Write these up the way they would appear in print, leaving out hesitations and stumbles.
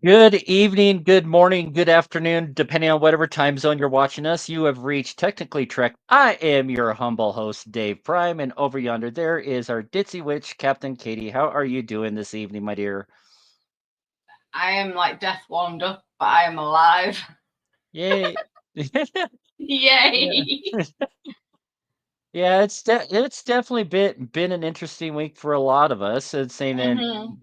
Good evening, good morning, good afternoon, depending on whatever time zone you're watching us. You have reached Technically Trek. I am your humble host, Dave Prime, and over yonder there is our ditzy witch, Captain Katie. How are you doing this evening, my dear? I am like death warmed up, but I am alive. Yay! Yeah, Yay! yeah, it's definitely been an interesting week for a lot of us. It's even hmm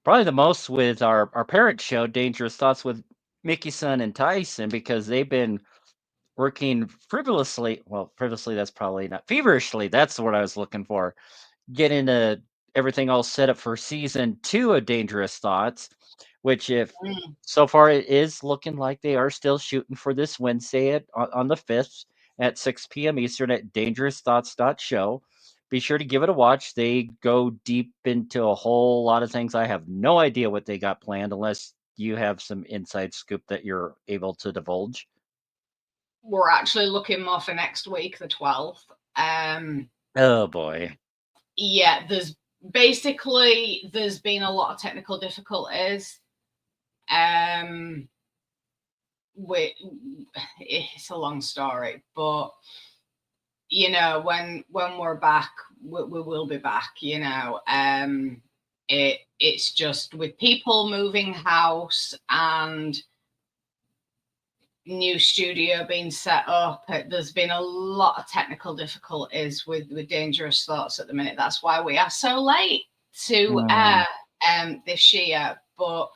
probably the most with our parent show, Dangerous Thoughts with Mickey Son and Tyson, because they've been working frivolously. Well, frivolously, that's probably not feverishly. That's what I was looking for. Getting everything all set up for season two of Dangerous Thoughts, which, if Mm. so far, it is looking like they are still shooting for this Wednesday on the 5th at 6 p.m. Eastern at dangerousthoughts.show. Be sure to give it a watch. They go deep into a whole lot of things. I have no idea what they got planned unless you have some inside scoop that you're able to divulge. We're actually looking more for next week, the 12th. Oh boy. Yeah, there's been a lot of technical difficulties. Um, we, it's a long story, but when we're back, we will be back. It's just with people moving house and new studio being set up. There's been a lot of technical difficulties with Dangerous Thoughts at the minute. That's why we are so late to Mm. air this year. But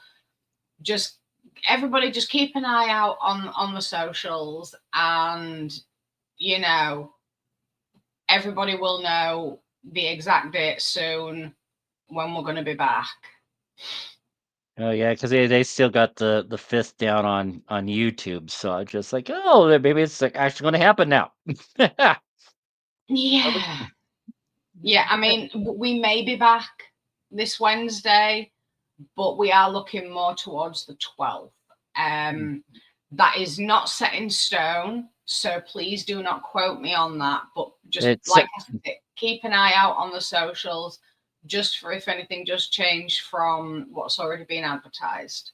just everybody, just keep an eye out on the socials, and you know everybody will know the exact date soon when we're going to be back. Oh yeah, because they still got the fifth down on YouTube. So I just like, oh, maybe it's like actually going to happen now. I would- Yeah, yeah. I mean, we may be back this Wednesday, but we are looking more towards the 12th. Um, that is not set in stone, so please do not quote me on that. But just It's like I said, keep an eye out on the socials, just for if anything does change from what's already been advertised.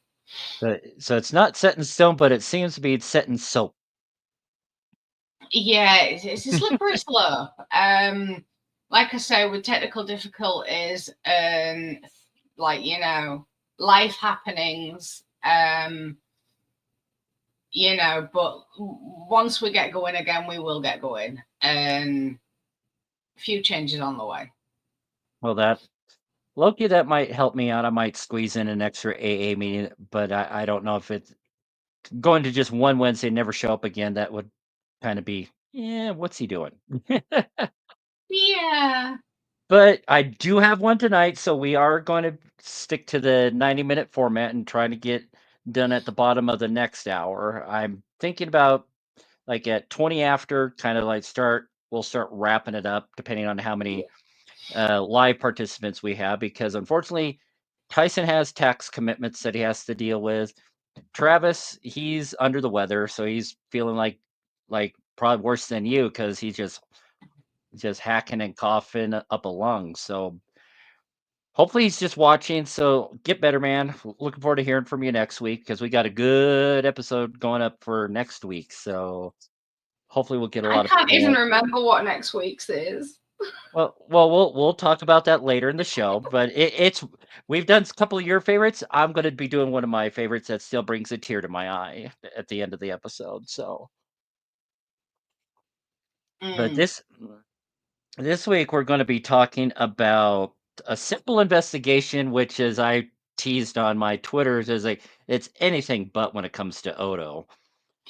so it's not set in stone, but it seems to be set in soap. Yeah, it's a slippery slope. Like I say, with technical difficulties and life happenings, but once we get going again, we will get going. And a few changes on the way. Well, that Loki, that might help me out. I might squeeze in an extra AA meeting, but I don't know if it's going to just one Wednesday, never show up again. That would kind of be, yeah, what's he doing? Yeah. But I do have one tonight, so we are going to stick to the 90-minute format and try to get done at the bottom of the next hour. I'm thinking about like at 20 after, kind of like we'll start wrapping it up depending on how many live participants we have, because unfortunately, Tyson has tax commitments that he has to deal with. Travis, he's under the weather, so he's feeling like probably worse than you because he's just hacking and coughing up a lung. So hopefully he's just watching. So get better, man. Looking forward to hearing from you next week because we got a good episode going up for next week. So hopefully we'll get a I lot of can't even people. remember what next week's is. We'll talk about that later in the show. But it's we've done a couple of your favorites. I'm going to be doing one of my favorites that still brings a tear to my eye at the end of the episode. So, but Mm. this week we're going to be talking about a simple investigation, which, as I teased on my Twitters, is like it's anything but when it comes to Odo.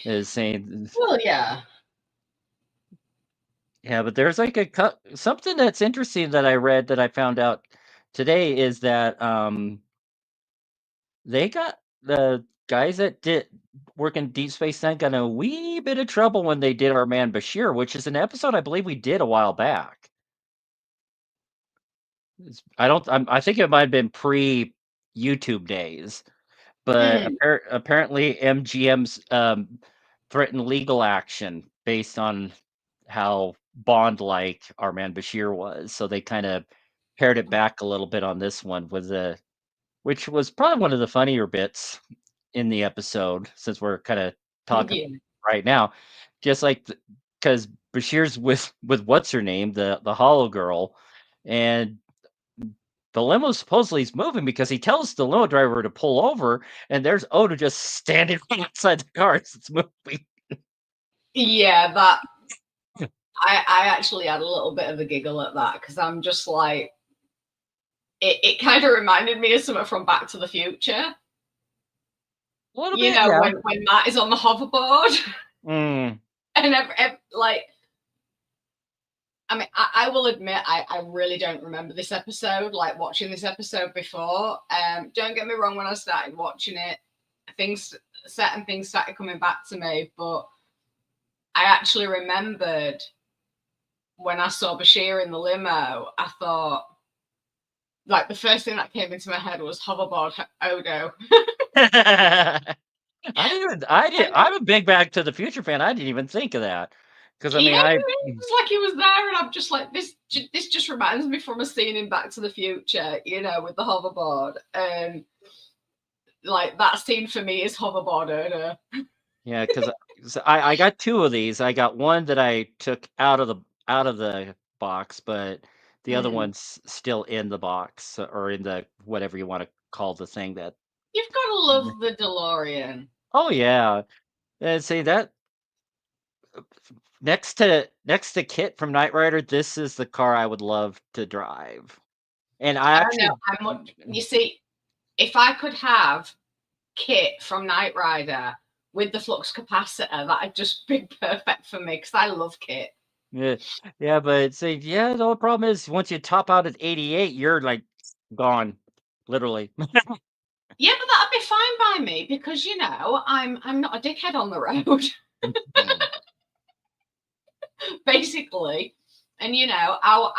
Is saying, Well, yeah. yeah, but there's like something that's interesting that I read that I found out today is that they got the guys that did work in Deep Space Nine got in a wee bit of trouble when they did our man Bashir, which is an episode I believe we did a while back. I don't. I think it might have been pre YouTube days, but Mm. apparently MGM's threatened legal action based on how Bond like our man Bashir was. So they kind of pared it back a little bit on this one with the which was probably one of the funnier bits. in the episode, since we're kind of talking Yeah. right now, just like because Bashir's with what's her name, the Hollow Girl, and the limo supposedly is moving because he tells the limo driver to pull over, and there's Oda just standing right outside the car as it's moving. Yeah, that I actually had a little bit of a giggle at that because I'm just like, it kind of reminded me of something from Back to the Future. A little You bit, know, yeah. when Matt is on the hoverboard Mm. and like, I mean, I will admit I really don't remember this episode, like watching this episode before. Don't get me wrong, when I started watching it, certain things started coming back to me, but I actually remembered when I saw Bashir in the limo, I thought, like, the first thing that came into my head was hoverboard Odo. I'm a big Back to the Future fan. I didn't even think of that because I Yeah, mean, it was like he was there, and I'm just like, this just reminds me from a scene in Back to the Future, you know, with the hoverboard. And like that scene for me is hoverboard Odo. yeah, because I got two of these. I got one that I took out of the box, but the other Mm. one's still in the box or in the whatever you want to call the thing that. You've got to love the DeLorean. Oh yeah, and see that next to Kit from Knight Rider, this is the car I would love to drive. And I I don't know. actually, You see, if I could have Kit from Knight Rider with the flux capacitor, that'd just be perfect for me because I love Kit. yeah, yeah, but see, yeah, the only problem is once you top out at 88, you're like gone, literally. Yeah, but that'd be fine by me because you know I'm not a dickhead on the road, basically. And you know our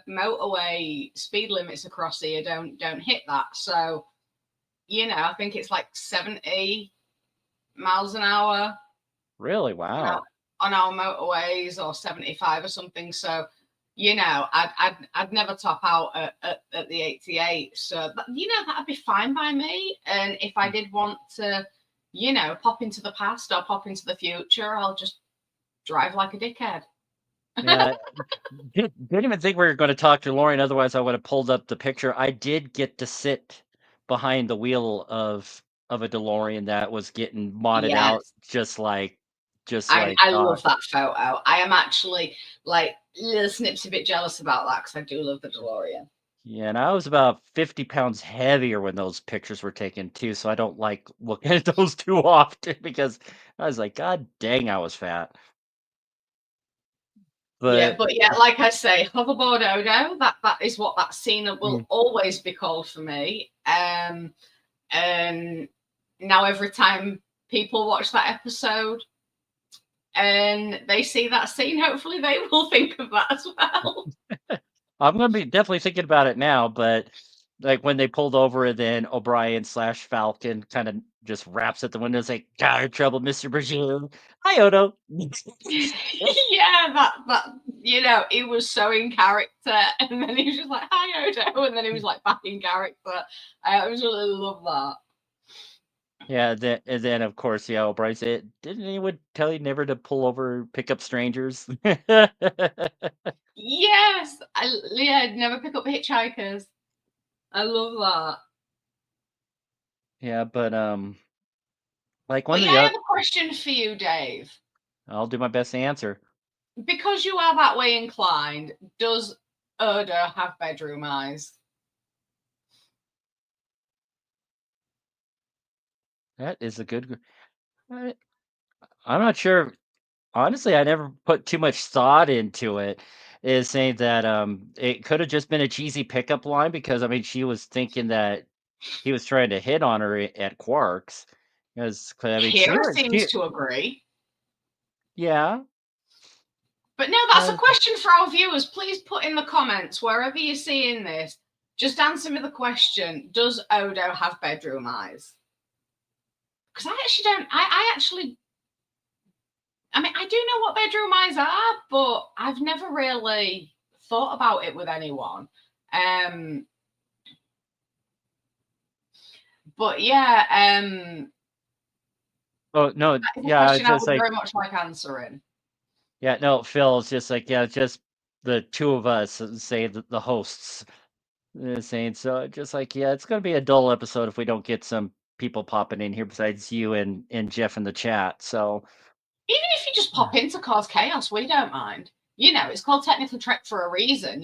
motorway speed limits across here don't hit that. So you know I think it's like 70 miles an hour Really? on our, Wow. on our motorways, or 75 or something. So you know I'd never top out at the 88. So you know that'd be fine by me. And if I did want to, you know, pop into the past or pop into the future, I'll just drive like a dickhead. Yeah, didn't even think we were going to talk to Lauren. Otherwise, I would have pulled up the picture. I did get to sit behind the wheel of a DeLorean that was getting modded out, Yes, just like I love that photo. I am actually like little snips a bit jealous about that because I do love the DeLorean. Yeah, and I was about 50 pounds heavier when those pictures were taken too, so I don't like looking at those too often because I was like, God dang, I was fat. Yeah, But but yeah, like I say, hoverboard Odo, that is what that scene mm, will always be called for me. And now every time people watch that episode and they see that scene, hopefully they will think of that as well. I'm gonna be definitely thinking about it now, but like when they pulled over and then O'Brien slash Falcon kind of just raps at the window and say, got in trouble, Mr. Brazil. Hi Odo. Yeah, that you know, he was so in character, and then he was just like, "Hi, Odo," and then he was like back in character. I absolutely love that. Yeah, and then of course, yeah, O'Brien said, didn't anyone tell you never to pull over, pick up strangers? Yes, yeah, never pick up hitchhikers. I love that. Yeah, but like one But of yeah, the I other, have a question for you, Dave. I'll do my best to answer. Because you are that way inclined, does Odo have bedroom eyes? That is a good. I, I'm not sure. Honestly, I never put too much thought into it. Is saying that it could have just been a cheesy pickup line because I mean she was thinking that he was trying to hit on her at Quarks. Because I mean Kira seems to agree. yeah. But no, that's a question for our viewers. Please put in the comments wherever you're seeing this. Just answer me the question: does Odo have bedroom eyes? Because I actually don't. I actually. I mean, I do know what bedroom eyes are, but I've never really thought about it with anyone. Um, but yeah, Oh no, That is a yeah, it's question I just would like very much like answering. yeah, no, Phil is just like yeah, just the two of us, say the hosts, saying so. Just like yeah, it's gonna be a dull episode if we don't get some people popping in here besides you and Jeff in the chat. So Even if you just pop in to cause chaos, we don't mind. It's called Technical Trek for a reason,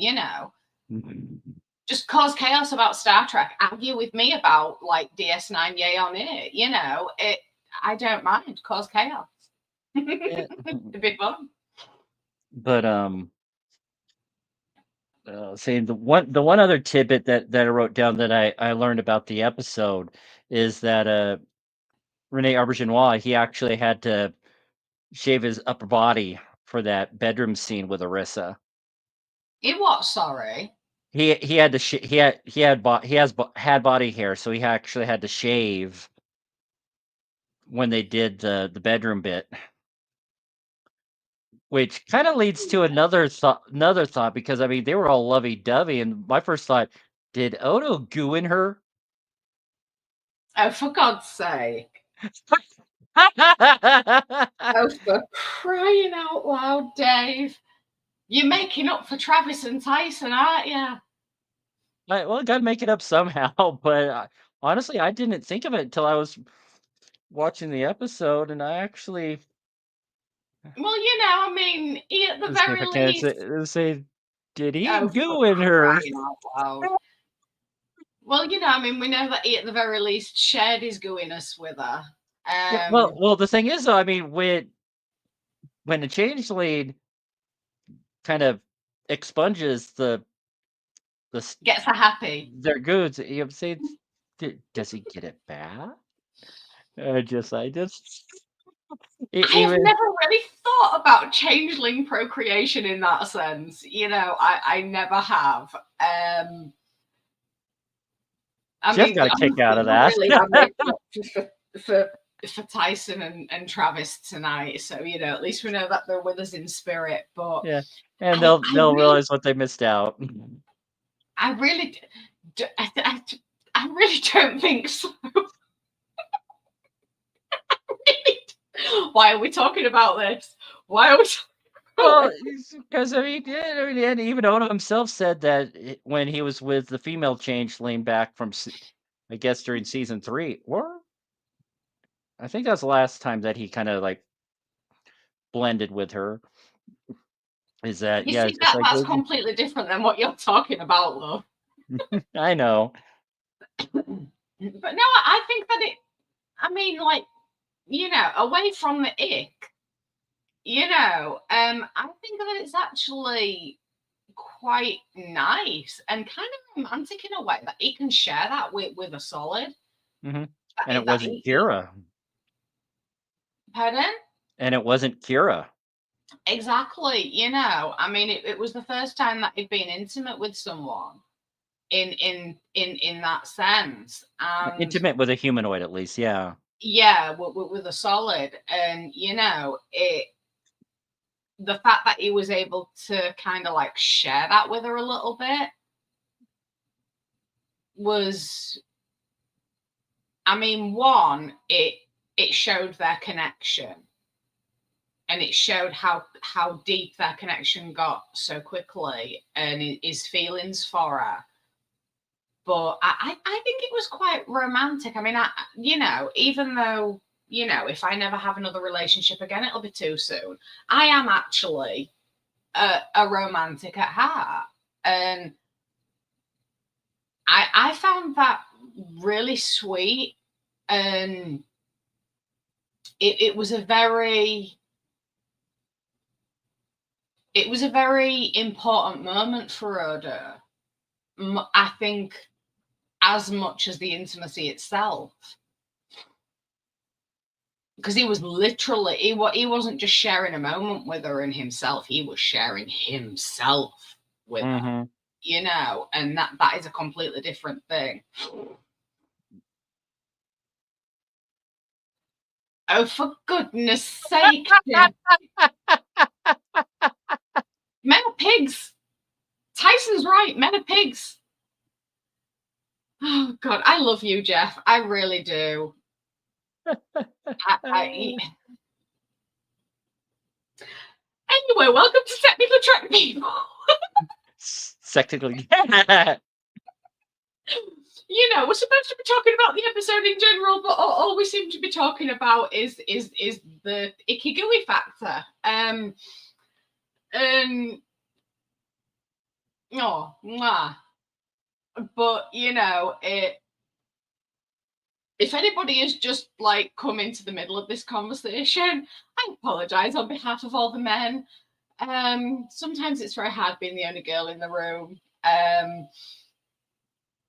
Just cause chaos about Star Trek. Argue with me about like DS9 yay on it. I don't mind. Cause chaos. yeah, It'd be fun. but saying the one other tidbit that I wrote down that I learned about the episode is that Rene Auberginois he actually had to shave his upper body for that bedroom scene with Arissa. It what? Sorry. He had to he had body hair, so he actually had to shave when they did the bedroom bit, which kind of leads to another thought because I mean they were all lovey dovey, and my first thought, did Odo goo in her? Oh, for God's sake. Oh, for crying out loud, Dave. You're making up for Travis and Tyson, aren't you? Well, gotta make it up somehow, but honestly, I didn't think of it until I was watching the episode, and I actually Well, I mean, he at the let's see if very I can least. say, did he Oh, for goo in her? crying out loud. Well, I mean, we know that he at the very least shared his gooiness with her. Yeah, well, the thing is, though, I mean, when the changeling kind of expunges Gets her happy. their goods, you know, say, does he get it back? I just I have even never really thought about changeling procreation in that sense. I never have. I Jeff mean, got a kick out honestly, of that. really, I'm making up for Tyson and Travis tonight. So at least we know that they're with us in spirit. But Yeah, and I, I they'll really, realize what they missed out. I really, I really don't think so. Why are we talking about this? Why are we? Well, because I mean, yeah, I mean, and even Odo himself said that when he was with the female changeling back from, I guess during season 3, or I think that was the last time that he kind of like blended with her. Is that You yeah? see It's just that like that's completely different than what you're talking about, though. I know. But no, I think that I mean, like, away from the ick, I think that it's actually quite nice and kind of romantic in a way that he can share that with a solid. Hmm. That, And it that wasn't Kira. pardon? And it wasn't Kira. Exactly. I mean, it was the first time that he'd been intimate with someone in that sense, and Intimate with a humanoid, at least. Yeah. yeah, with a solid, and the fact that he was able to kind of like share that with her a little bit was, I mean, one, it showed their connection, and it showed how deep their connection got so quickly, and his feelings for her. But I think it was quite romantic. I mean, even though, if I never have another relationship again, it'll be too soon. I am actually a romantic at heart. And I found that really sweet. And it was a very important moment for Odo. I think as much as the intimacy itself, because he was literally he wasn't just sharing a moment with her and himself, he was sharing himself with her, Hmm. and that is a completely different thing. Oh, for goodness sake, Jeff. Men are pigs. Tyson's right, men are pigs. Oh God, I love you, Jeff. I really do. I anyway, welcome to Technical Track People. Technically, You know, we're supposed to be talking about the episode in general, but all we seem to be talking about is the ikigui factor. And oh, mwah. But you know, if anybody has just like come into the middle of this conversation, I apologize on behalf of all the men. Sometimes it's very hard being the only girl in the room. I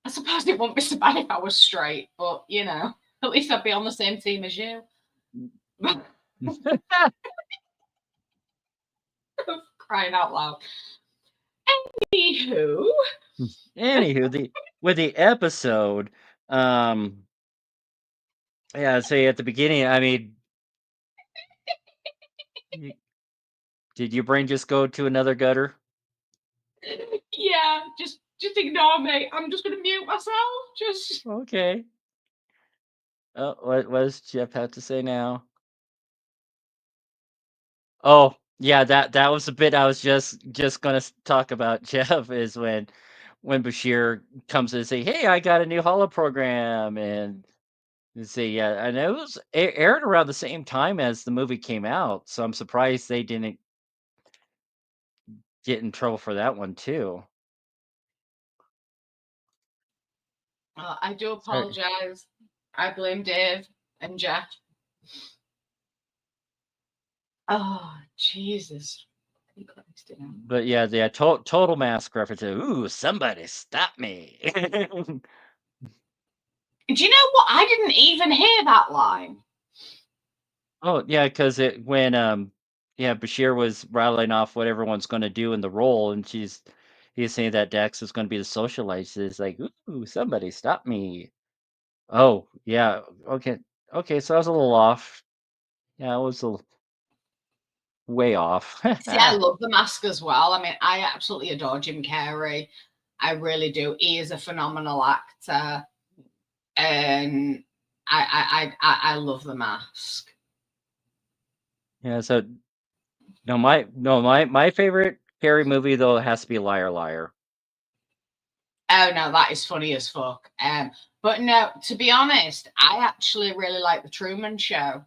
suppose it wouldn't be so bad if I was straight, but you know, at least I'd be on the same team as you. Crying out loud. Anywho, with the episode, yeah, say at the beginning, I mean, did your brain just go to another gutter? yeah, just ignore me. I'm just gonna mute myself. Just Okay. What does Jeff have to say now? Oh, yeah, that was a bit I was just gonna talk about, Jeff, is when Bashir comes and say, "Hey, I got a new holo program," and say, yeah, and it was aired around the same time as the movie came out, so I'm surprised they didn't get in trouble for that one too. I do Sorry. apologize. I blame Dave and Jeff. Oh, Jesus. But yeah, total mask reference. Ooh, somebody stop me! Do you know what? I didn't even hear that line. Oh yeah, because it when yeah, Bashir was rattling off what everyone's going to do in the role, and he's saying that Dex is going to be the socialite. It's like, ooh, somebody stop me! Oh yeah, okay, okay, so I was a little off. Yeah, I was way off. See, I love the mask as well. I mean, I absolutely adore Jim Carrey. I really do. He is a phenomenal actor, and I love the mask. Yeah, so my favorite Carrie movie though has to be Liar Liar. Oh no, that is funny as fuck. But no, to be honest, I actually really like the Truman Show.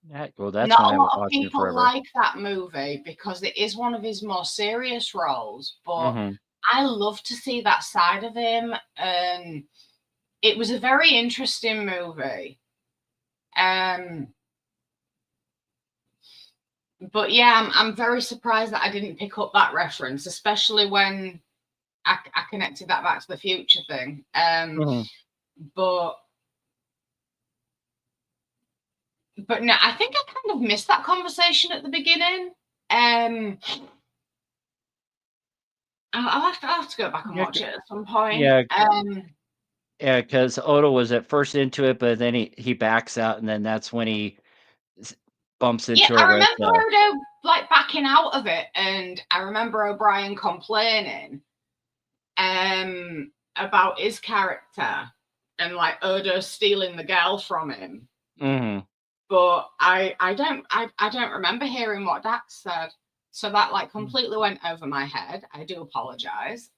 Yeah, well, that's Not one I a haven't lot of watched in people forever. like that movie because it is one of his more serious roles, but Hmm. I love to see that side of him. And it was a very interesting movie. But yeah, I'm very surprised that I didn't pick up that reference, especially when I connected that back to the future thing. Hmm. But no, I think I kind of missed that conversation at the beginning. I'll have to go back and Yeah, watch it at some point. yeah, yeah. Because Odo was at first into it, but then he backs out, and then that's when he s- bumps Yeah, into I her with. remember Odo like backing out of it, and I remember O'Brien complaining about his character and like Odo stealing the girl from him. Hmm. But I don't remember hearing what Dax said. So that like completely went over my head. I do apologize.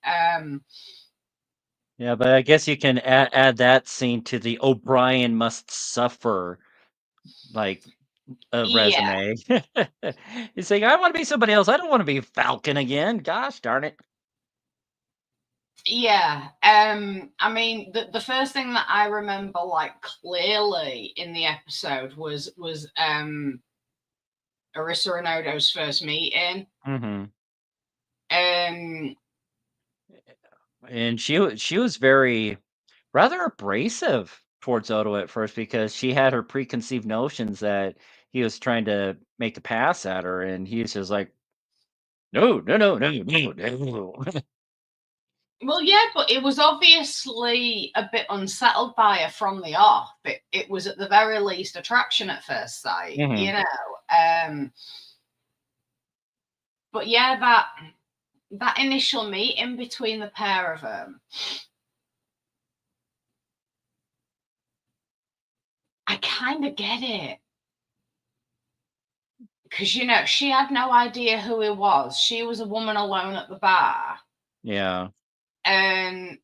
Yeah, but I guess you can add that scene to the O'Brien must suffer like a Yeah, resume. He's saying, "I want to be somebody else. I don't want to be Falcon again. Gosh darn it." yeah. I mean, the first thing that I remember like clearly in the episode was Arissa and Odo's first meeting. Hmm. Um, And she was very rather abrasive towards Odo at first because she had her preconceived notions that he was trying to make a pass at her, and he's just like, no, no, no, no, no, no. well, yeah, but it was obviously a bit unsettled by her from the off. It was at the very least attraction at first sight, you Hmm. know. But yeah, that initial meeting between the pair of them, I kind of get it. Because, you know, she had no idea who he was. She was a woman alone at the bar. Yeah. And,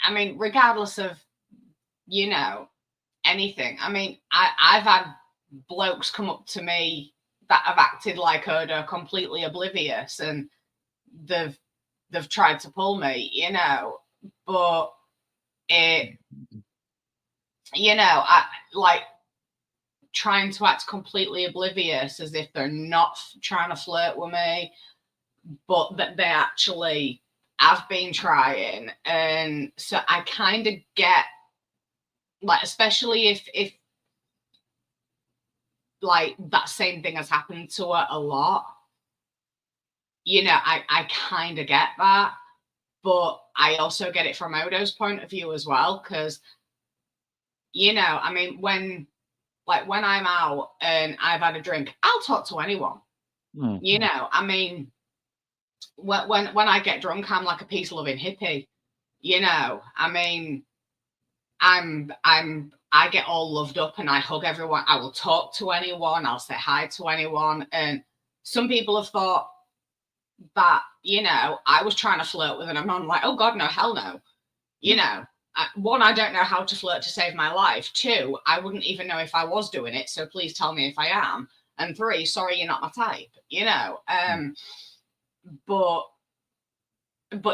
I mean, regardless of, you know, anything. I mean, I've had blokes come up to me that have acted like Odo, completely oblivious, and they've tried to pull me, you know. But it, you know, I like trying to act completely oblivious as if they're not trying to flirt with me, but that they actually have been trying. And so I kind of get, like, especially if like that same thing has happened to her a lot, you know, I kind of get that. But I also get it from Odo's point of view as well, because, you know, I mean, when I'm out and I've had a drink, I'll talk to anyone. You know, I mean, when I get drunk, I'm like a peace loving hippie. You know, I mean, I get all loved up and I hug everyone. I will talk to anyone. I'll say hi to anyone. And some people have thought that, you know, I was trying to flirt with them. And I'm like, oh God, no, hell no. You know, one, I don't know how to flirt to save my life. Two, I wouldn't even know if I was doing it. So please tell me if I am. And three, sorry, you're not my type, you know. But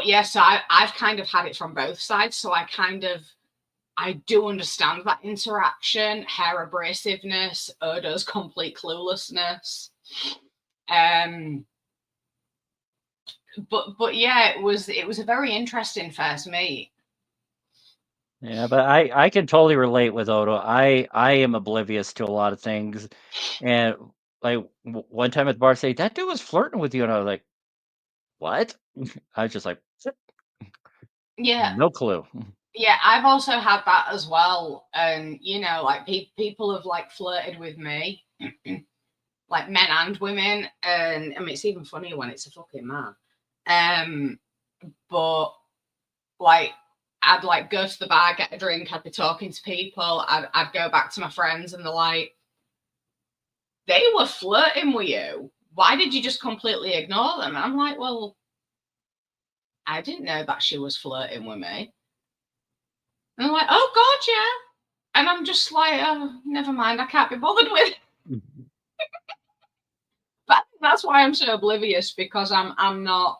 yeah, so I've kind of had it from both sides. So I do understand that interaction, her abrasiveness, Odo's complete cluelessness. But yeah, it was a very interesting first meet. Yeah, but I can totally relate with Odo. I am oblivious to a lot of things, and like one time at the bar, say that dude was flirting with you, and I was like, what? I was just like, Yeah. no clue. Yeah, I've also had that as well. And, you know, like people have like flirted with me, like men and women. And I mean, it's even funnier when it's a fucking man. But like, I'd like go to the bar, get a drink, I'd be talking to people, I'd go back to my friends, and they're like, they were flirting with you. Why did you just completely ignore them? And I'm like, well, I didn't know that she was flirting with me. And they're like, oh God, yeah. And I'm just like, oh, never mind, I can't be bothered with it. But that's why I'm so oblivious, because I'm not,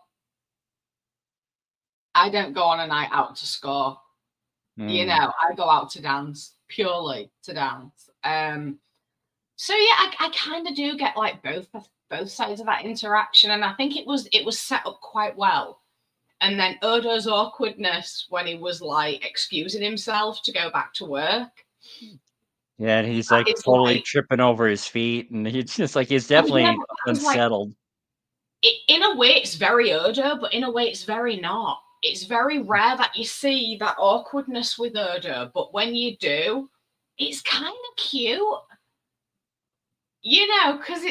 I don't go on a night out to score. You know, I go out to dance, purely to dance. So yeah, I kind of do get like both sides of that interaction, and I think it was set up quite well. And then Odo's awkwardness when he was like excusing himself to go back to work. Yeah, and he's like It's totally like, tripping over his feet, and he's just like he's oh yeah, definitely but that was like, unsettled. in a way it's very Odo, but in a way it's very not. It's very rare that you see that awkwardness with Odo, but when you do, it's kind of cute. You know, because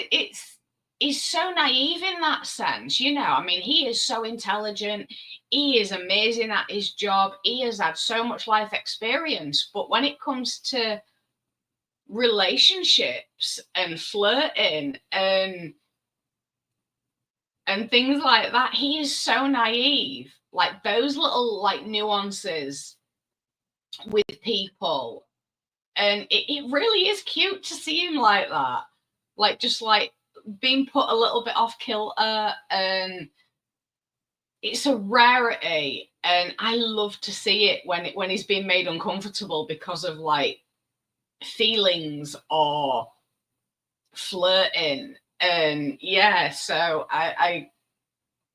he's so naive in that sense. You know, I mean, he is so intelligent. He is amazing at his job. He has had so much life experience. But when it comes to relationships and flirting and things like that, he is so naive. Like those little like nuances with people. And it really is cute to see him like that. Like just like being put a little bit off kilter, and it's a rarity, and I love to see it when he's being made uncomfortable because of like feelings or flirting. And yeah, so I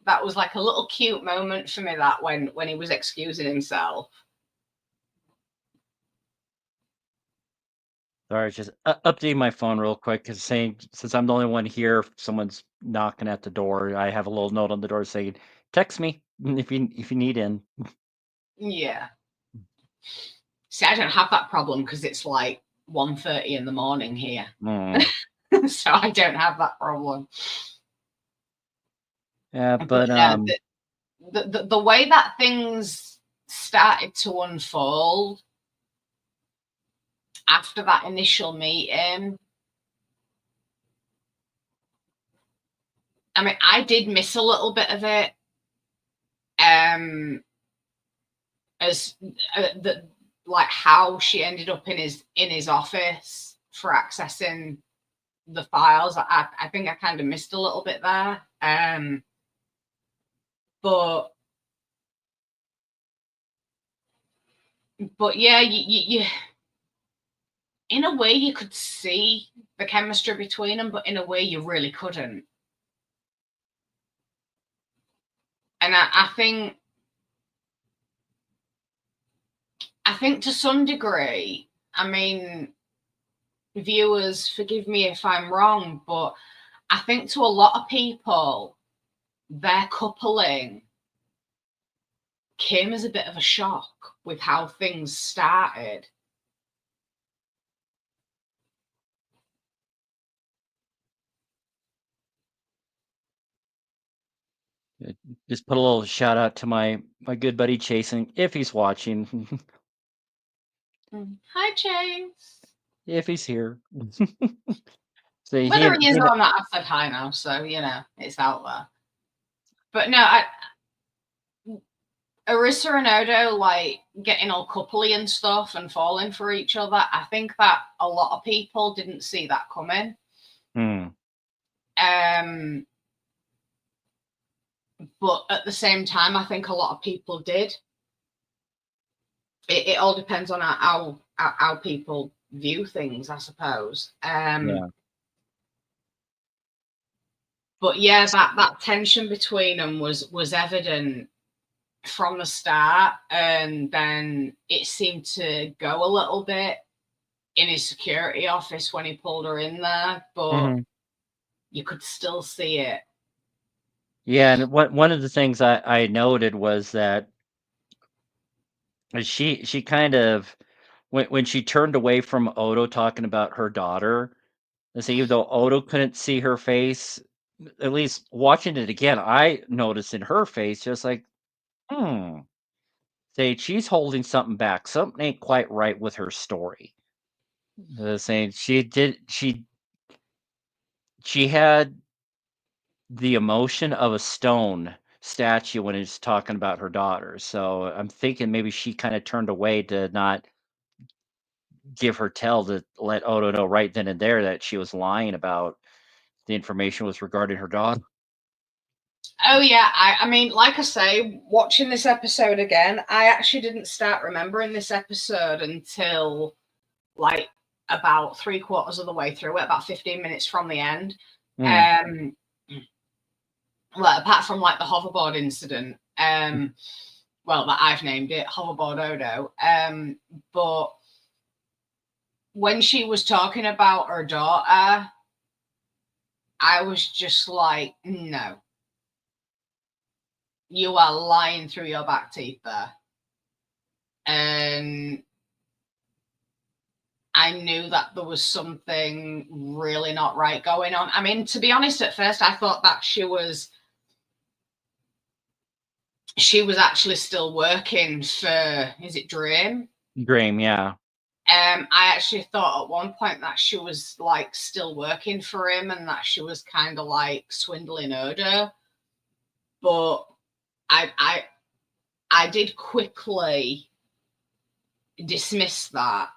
that was like a little cute moment for me, that when he was excusing himself. Sorry, just updating my phone real quick because saying since I'm the only one here, if someone's knocking at the door. I have a little note on the door saying, "Text me if you need in." Yeah. See, I don't have that problem because it's like 1:30 in the morning here. So I don't have that problem. Yeah, but no, the way that things started to unfold, after that initial meeting, I mean, I did miss a little bit of it. As like how she ended up in his office for accessing the files. I think I kind of missed a little bit there. But yeah, you in a way you could see the chemistry between them, but in a way you really couldn't. And I think to some degree, I mean, viewers, forgive me if I'm wrong, but I think to a lot of people, their coupling came as a bit of a shock with how things started. Just put a little shout out to my good buddy Chasen, if he's watching. Hi, Chase. If he's here. So Whether he is or not, I've said hi now, so you know it's out there. But no, Arissa and Odo like getting all coupley and stuff and falling for each other. I think that a lot of people didn't see that coming. But at the same time, I think a lot of people did. It all depends on how people view things, I suppose. Yeah. But yeah, that tension between them was evident from the start, and then it seemed to go a little bit in his security office when he pulled her in there, but you could still see it. Yeah, and one of the things I noted was that she kind of when she turned away from Odo talking about her daughter, and so even though Odo couldn't see her face, at least watching it again, I noticed in her face just like, say she's holding something back. Something ain't quite right with her story. Saying she had the emotion of a stone statue when he's talking about her daughter. So I'm thinking maybe she kind of turned away to not give her tell to let Odo know right then and there that she was lying about the information was regarding her daughter. Oh yeah, I mean, like I say, watching this episode again, I actually didn't start remembering this episode until like about 3/4 of the way through it, about 15 minutes from the end. Well, apart from like the hoverboard incident, well, that I've named it Hoverboard Odo. But when she was talking about her daughter, I was just like, no, you are lying through your back teeth there. And I knew that there was something really not right going on. I mean, to be honest, at first I thought that she was actually still working for, is it Dream? Dream, yeah. I actually thought at one point that she was like still working for him and that she was kind of like swindling Odo. But I did quickly dismiss that.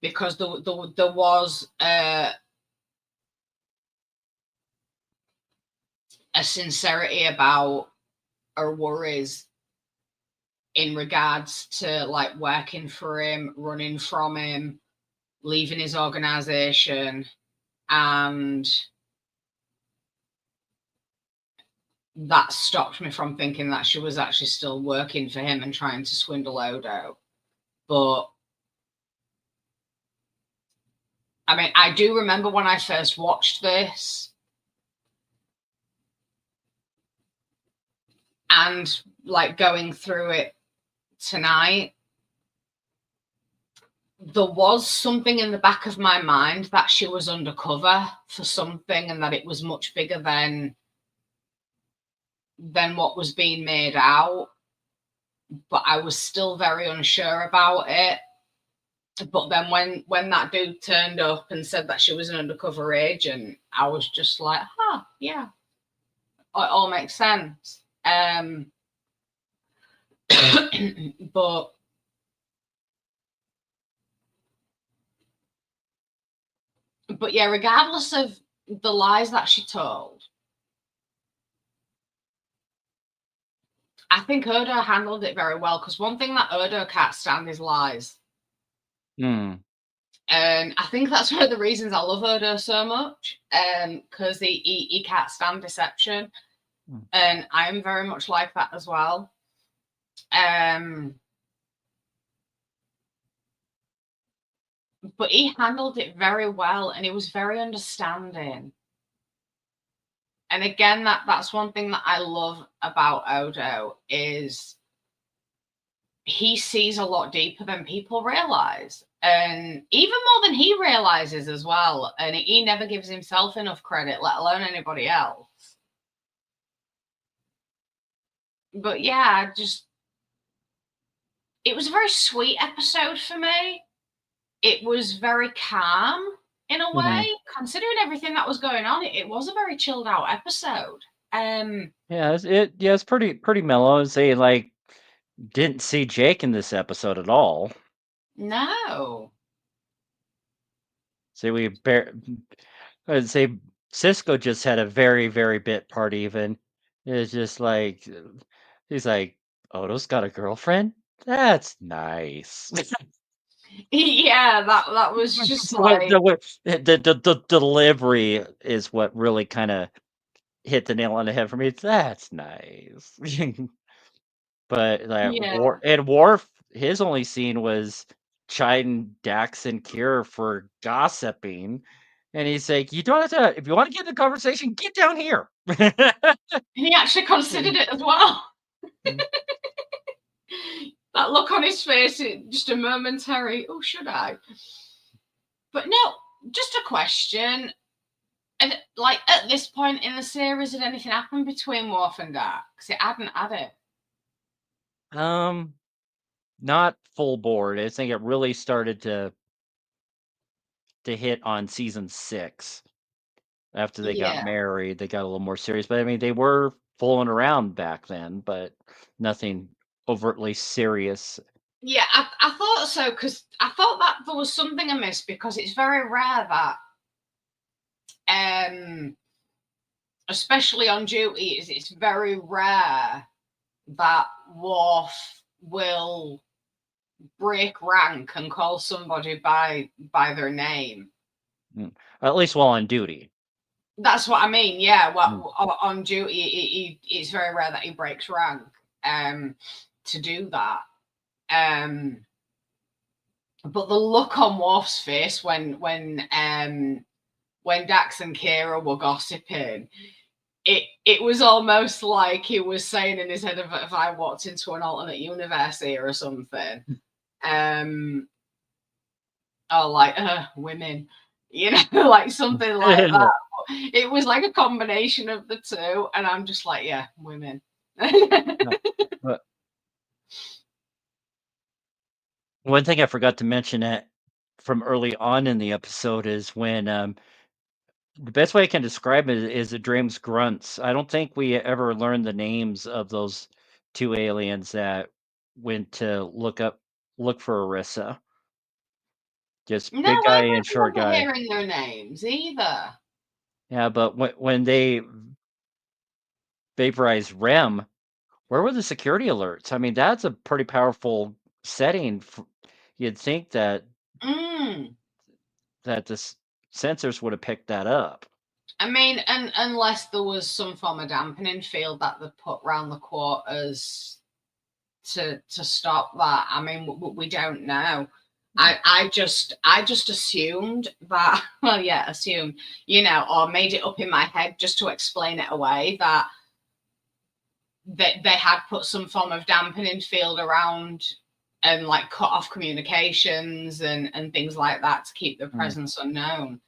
Because there was a sincerity about her worries in regards to like working for him, running from him, leaving his organization, and that stopped me from thinking that she was actually still working for him and trying to swindle Odo. But I mean, I do remember when I first watched this and like going through it tonight, there was something in the back of my mind that she was undercover for something and that it was much bigger than what was being made out. but I was still very unsure about it. But then when that dude turned up and said that she was an undercover agent, I was just like, huh, yeah, it all makes sense. But yeah, regardless of the lies that she told, I think Odo handled it very well, because one thing that Odo can't stand is lies. Hmm. And I think that's one of the reasons I love Odo so much, because he can't stand deception. And I am very much like that as well. But he handled it very well, and he was very understanding. And again, that's one thing that I love about Odo, is he sees a lot deeper than people realize, and even more than he realizes as well. And he never gives himself enough credit, let alone anybody else. But yeah, it was a very sweet episode for me. It was very calm in a way, considering everything that was going on. It was a very chilled out episode. Yeah, it's pretty mellow. They like didn't see Jake in this episode at all. No. So I'd say Cisco just had a very bit part even. It's just like he's like, Odo's got a girlfriend? That's nice. Yeah, that was just What like, the delivery is what really kind of hit the nail on the head for me. That's nice. But like yeah. Worf, his only scene was chiding Dax and Kira for gossiping. And he's like, you don't have to, if you want to get in the conversation, get down here. He actually considered it as well. Mm. That look on his face, just a momentary, oh, should I? But no, just a question. And like at this point in the series, had anything happened between Worf and Dax? It hadn't, had it? Not full board. I think it really started to hit on season 6. After they got Yeah. married, they got a little more serious. But I mean, they were fooling around back then, but nothing overtly serious. Yeah, I thought so, because I thought that there was something amiss, because it's very rare that, especially on duty, it's very rare that Worf will break rank and call somebody by their name. At least while on duty. That's what I mean. Yeah, well, on duty, it's very rare that he breaks rank to do that. But the look on Worf's face when Dax and Kira were gossiping, it was almost like he was saying in his head, if I walked into an alternate universe here or something. Or like women, like something like that. It was like a combination of the two, and I'm just like, yeah, women. But one thing I forgot to mention that from early on in the episode is when the best way I can describe it is it dreams grunts. I don't think we ever learned the names of those 2 aliens that went to look for Orissa. Just No, big I guy and don't short remember guy. hearing their names either. Yeah, but when they vaporized Rem, where were the security alerts? I mean, that's a pretty powerful setting. You'd think that Mm. the sensors would have picked that up. I mean, and unless there was some form of dampening field that they put round the quarters to stop that. I mean, we don't know. I just assumed that, well, yeah, assumed, or made it up in my head just to explain it away, that they had put some form of dampening field around and like cut off communications and things like that to keep their presence unknown.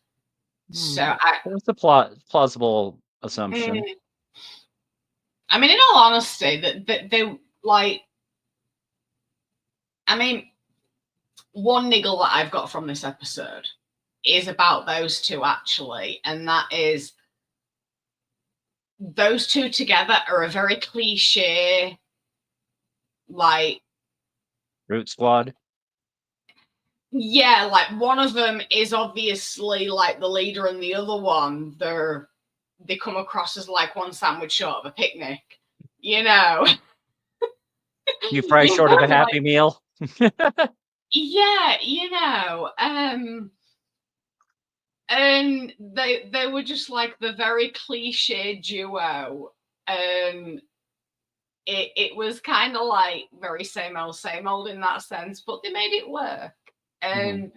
So That's a plausible assumption. I mean, in all honesty, that they like, I mean, one niggle that I've got from this episode is about those two, actually, and that is those two together are a very cliche, like, Root Squad. yeah, like one of them is obviously like the leader, and the other one, they come across as like one sandwich short of a picnic, you know. You fry short of a Happy Like, Meal. yeah, you know, and they were just like the very cliche duo, and it was kind of like very same old in that sense, but they made it work. Mhm.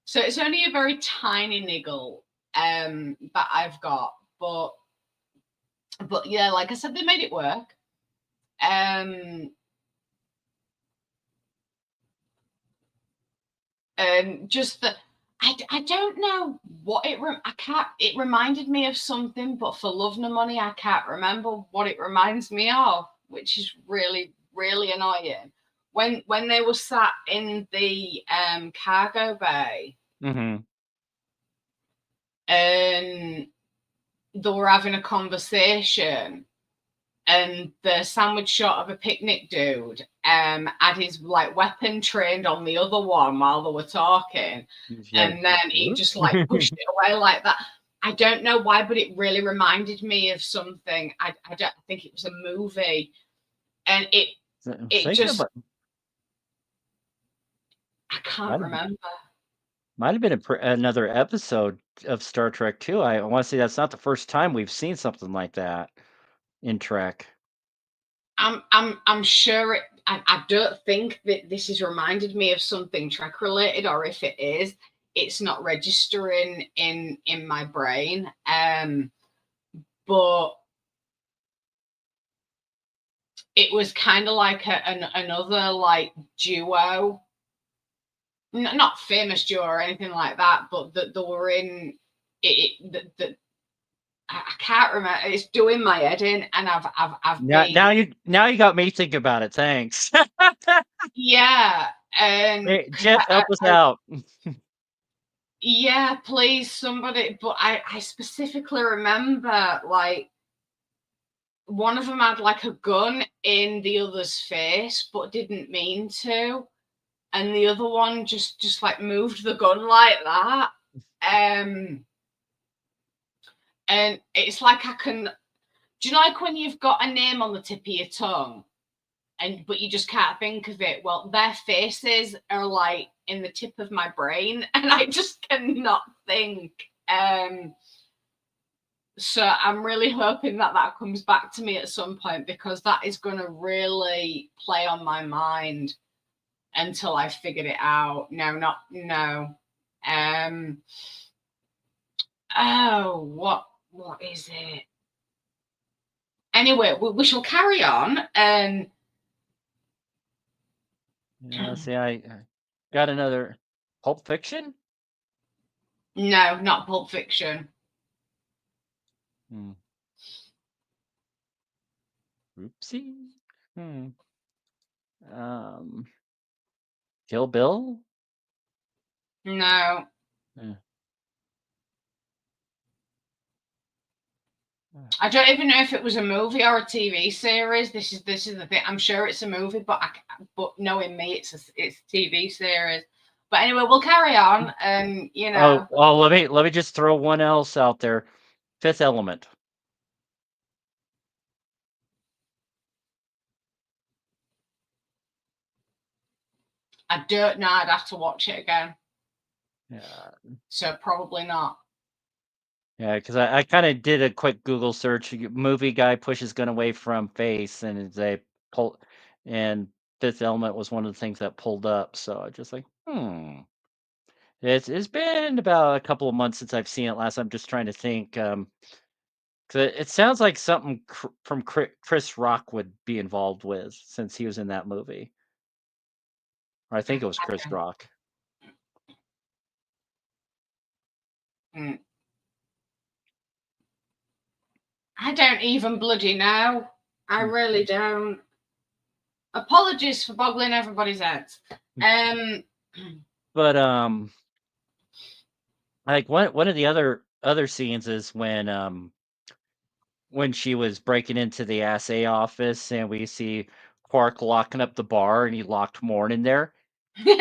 So it's only a very tiny niggle that I've got, but yeah, like I said, they made it work. And just the I don't know what I can't, it reminded me of something, but for love nor money I can't remember what it reminds me of, which is really really annoying. When they were sat in the cargo bay Mhm. and they were having a conversation, and the sandwich shot of a picnic dude had his like weapon trained on the other one while they were talking, Yeah. and then he just like pushed it away like that. I don't know why, but it really reminded me of something. I don't think it was a movie, and I'm it thinking just about I can't might have remember. been another episode of Star Trek too. I want to say that's not the first time we've seen something like that in Trek. I'm sure it. I don't think that this has reminded me of something Trek related, or if it is, it's not registering in my brain. But it was kind of like another like duo, not famous duo or anything like that, but that they were in it. I can't remember. It's doing my head in, and I've Now, been, now you got me thinking about it. Thanks. yeah, and Hey, Jeff, help us out. yeah, please, somebody. But I specifically remember like one of them had like a gun in the other's face, but didn't mean to, and the other one just like moved the gun like that. Um, and it's like I can. Do you know, like when you've got a name on the tip of your tongue, and but you just can't think of it? Well, their faces are like in the tip of my brain, and I just cannot think. So I'm really hoping that that comes back to me at some point, because that is going to really play on my mind until I figured it out. No. Um. Oh, what is it? Anyway, we shall carry on. And Yeah, see, I got another Pulp Fiction. no, not Pulp Fiction. Hmm. Oopsie. Hmm. Um, Kill Bill. No, Yeah. I don't even know if it was a movie or a TV series. This is the thing. I'm sure it's a movie, but knowing me, it's a TV series. But anyway, we'll carry on. And Oh, let me just throw one else out there. Fifth Element. I don't know. I'd have to watch it again. Yeah, So probably not. yeah, because I kind of did a quick Google search. Movie guy pushes gun away from face, and they pull, and Fifth Element was one of the things that pulled up. So I just like, it's been about a couple of months since I've seen it last. I'm just trying to think. 'Cause it sounds like something from Chris Rock would be involved with, since he was in that movie. Or I think it was Chris Rock. Mm. I don't even bloody know. I Hmm. really don't. Apologies for boggling everybody's heads. But like one of the other scenes is when she was breaking into the assay office and we see Quark locking up the bar and he locked Morn in there. He,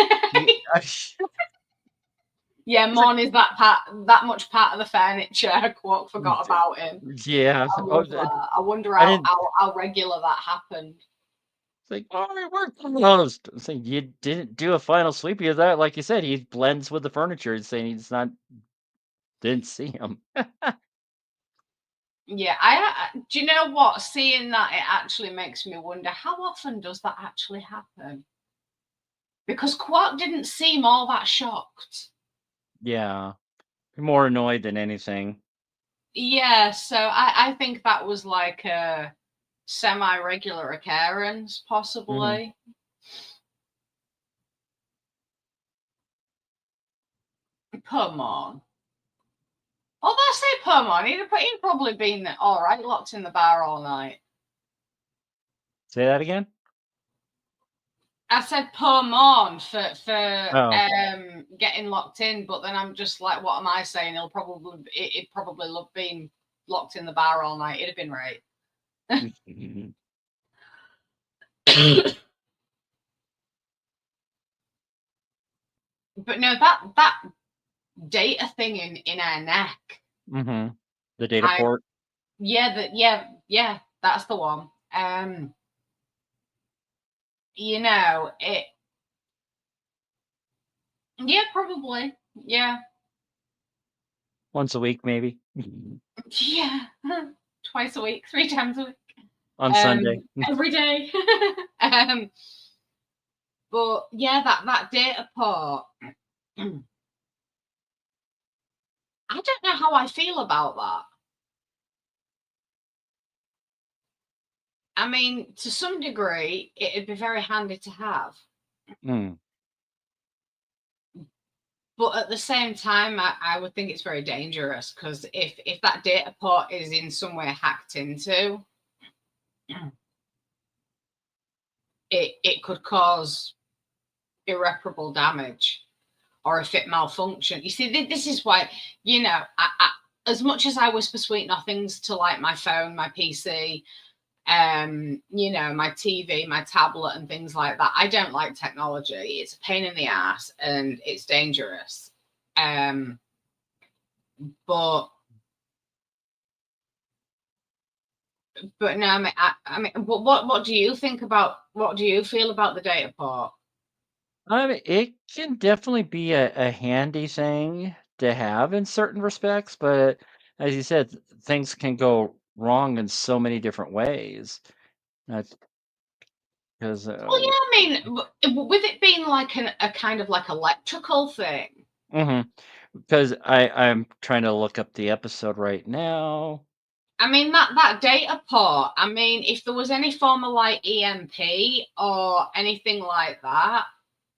Yeah, it's like, Morn is that much part of the furniture. Quark forgot about him. yeah. I wonder I didn't. how regular that happened. It's like, oh, we're closed. It's like you didn't do a final sweeping of that. Like you said, he blends with the furniture and saying he's not didn't see him. Yeah, do you know what? Seeing that, it actually makes me wonder how often does that actually happen? Because Quark didn't seem all that shocked. Yeah. More annoyed than anything. Yeah, so I think that was like a semi-regular occurrence, Hmm. possibly. Come on. Although I say come on, he'd probably been all right, locked in the bar all night. Say that again? I said poor Morn for Oh. getting locked in, but then I'm just like, what am I saying? It'd probably love being locked in the bar all night. It'd have been right. But no, that data thing in her neck. Hmm. The data I port. yeah, that's the one. You know, it yeah, probably. Yeah. Once a week, maybe. Yeah. Twice a week, 3 times a week. On Sunday. Every day. um but yeah, that data port. I don't know how I feel about that. I mean, to some degree, it'd be very handy to have. Mm. But at the same time, I would think it's very dangerous because if that data port is in some way hacked into, it could cause irreparable damage. Or if it malfunctioned. You see, this is why, you know, as much as I whisper sweet nothings to like my phone, my PC, you know, my TV, my tablet, and things like that, I don't like technology. It's a pain in the ass and it's dangerous. But no, I mean, what do you think about? What do you feel about the data port? I mean, it can definitely be a handy thing to have in certain respects, but as you said, things can go wrong in so many different ways. That's because, Well, yeah, I mean, with it being like a kind of like electrical thing. because I'm trying to look up the episode right now. I mean that data port. I mean, if there was any form of like EMP or anything like that,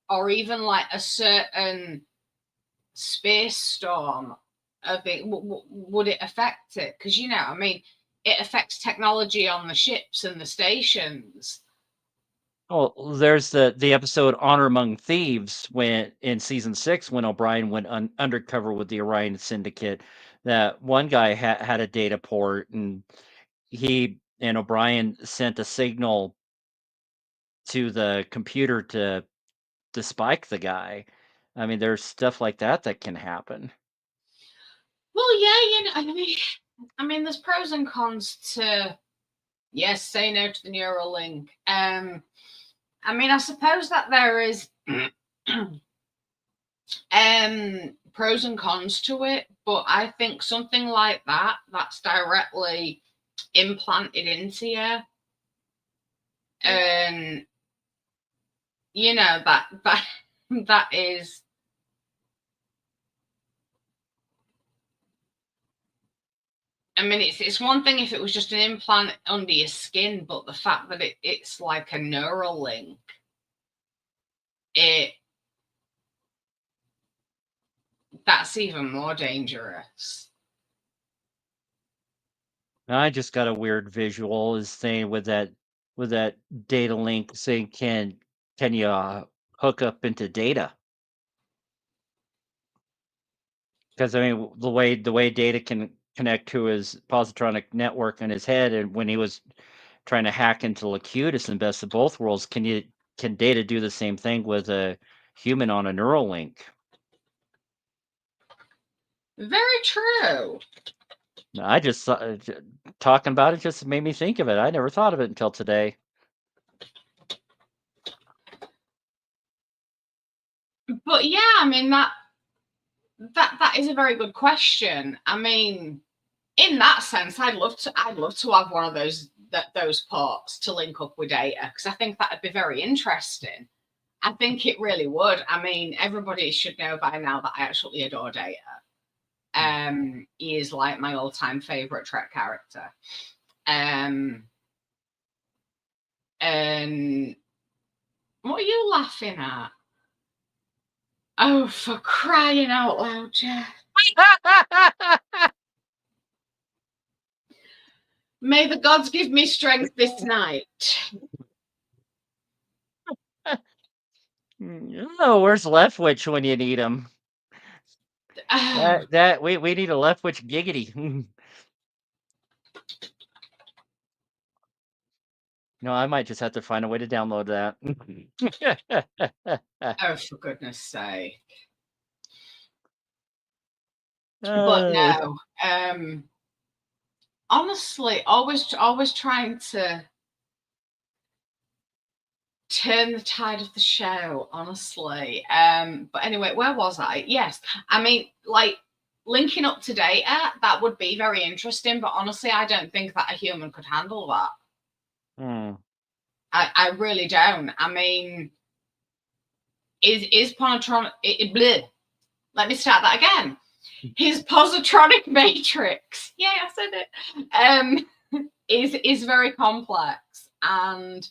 or even like a certain space storm, I think would it affect it? Because you know, I mean, it affects technology on the ships and the stations. Oh, there's the episode Honor Among Thieves when in season 6 when O'Brien went undercover with the Orion Syndicate. That one guy had a data port and he and O'Brien sent a signal to the computer to spike the guy. I mean, there's stuff like that that can happen. Well, yeah, you know, I mean, there's pros and cons to yes, say no to the neural link. I mean, I suppose that there is pros and cons to it, but I think something like that's directly implanted into you, and you know that is. I mean, it's one thing if it was just an implant under your skin, but the fact that it's like a neural link, it that's even more dangerous. I just got a weird visual is saying with that with that data link saying, can you hook up into data? Because I mean, the way data can connect to his positronic network in his head, and when he was trying to hack into Locutus and Best of Both Worlds, can data do the same thing with a human on a neural link? Very true. I just talking about it just made me think of it. I never thought of it until today. But yeah, I mean that is a very good question. I mean, in that sense, I'd love to have one of those ports to link up with data, because I think that'd be very interesting. I think it really would. I mean, everybody should know by now that I actually adore Data. He is like my all-time favorite Trek character. And what are you laughing at? Oh, for crying out loud, Jeff. May the gods give me strength this night. Oh, where's Leftwich when you need him? That we need a Leftwich giggity. No, I might just have to find a way to download that. Oh, for goodness sake. But no, honestly, always trying to turn the tide of the show, honestly. But anyway, where was I? Yes, I mean, like, linking up to data, that would be very interesting, but honestly, I don't think that a human could handle that. I really don't. I mean, is positronic? Let me start that again. His positronic matrix, yeah, I said it. Is very complex, and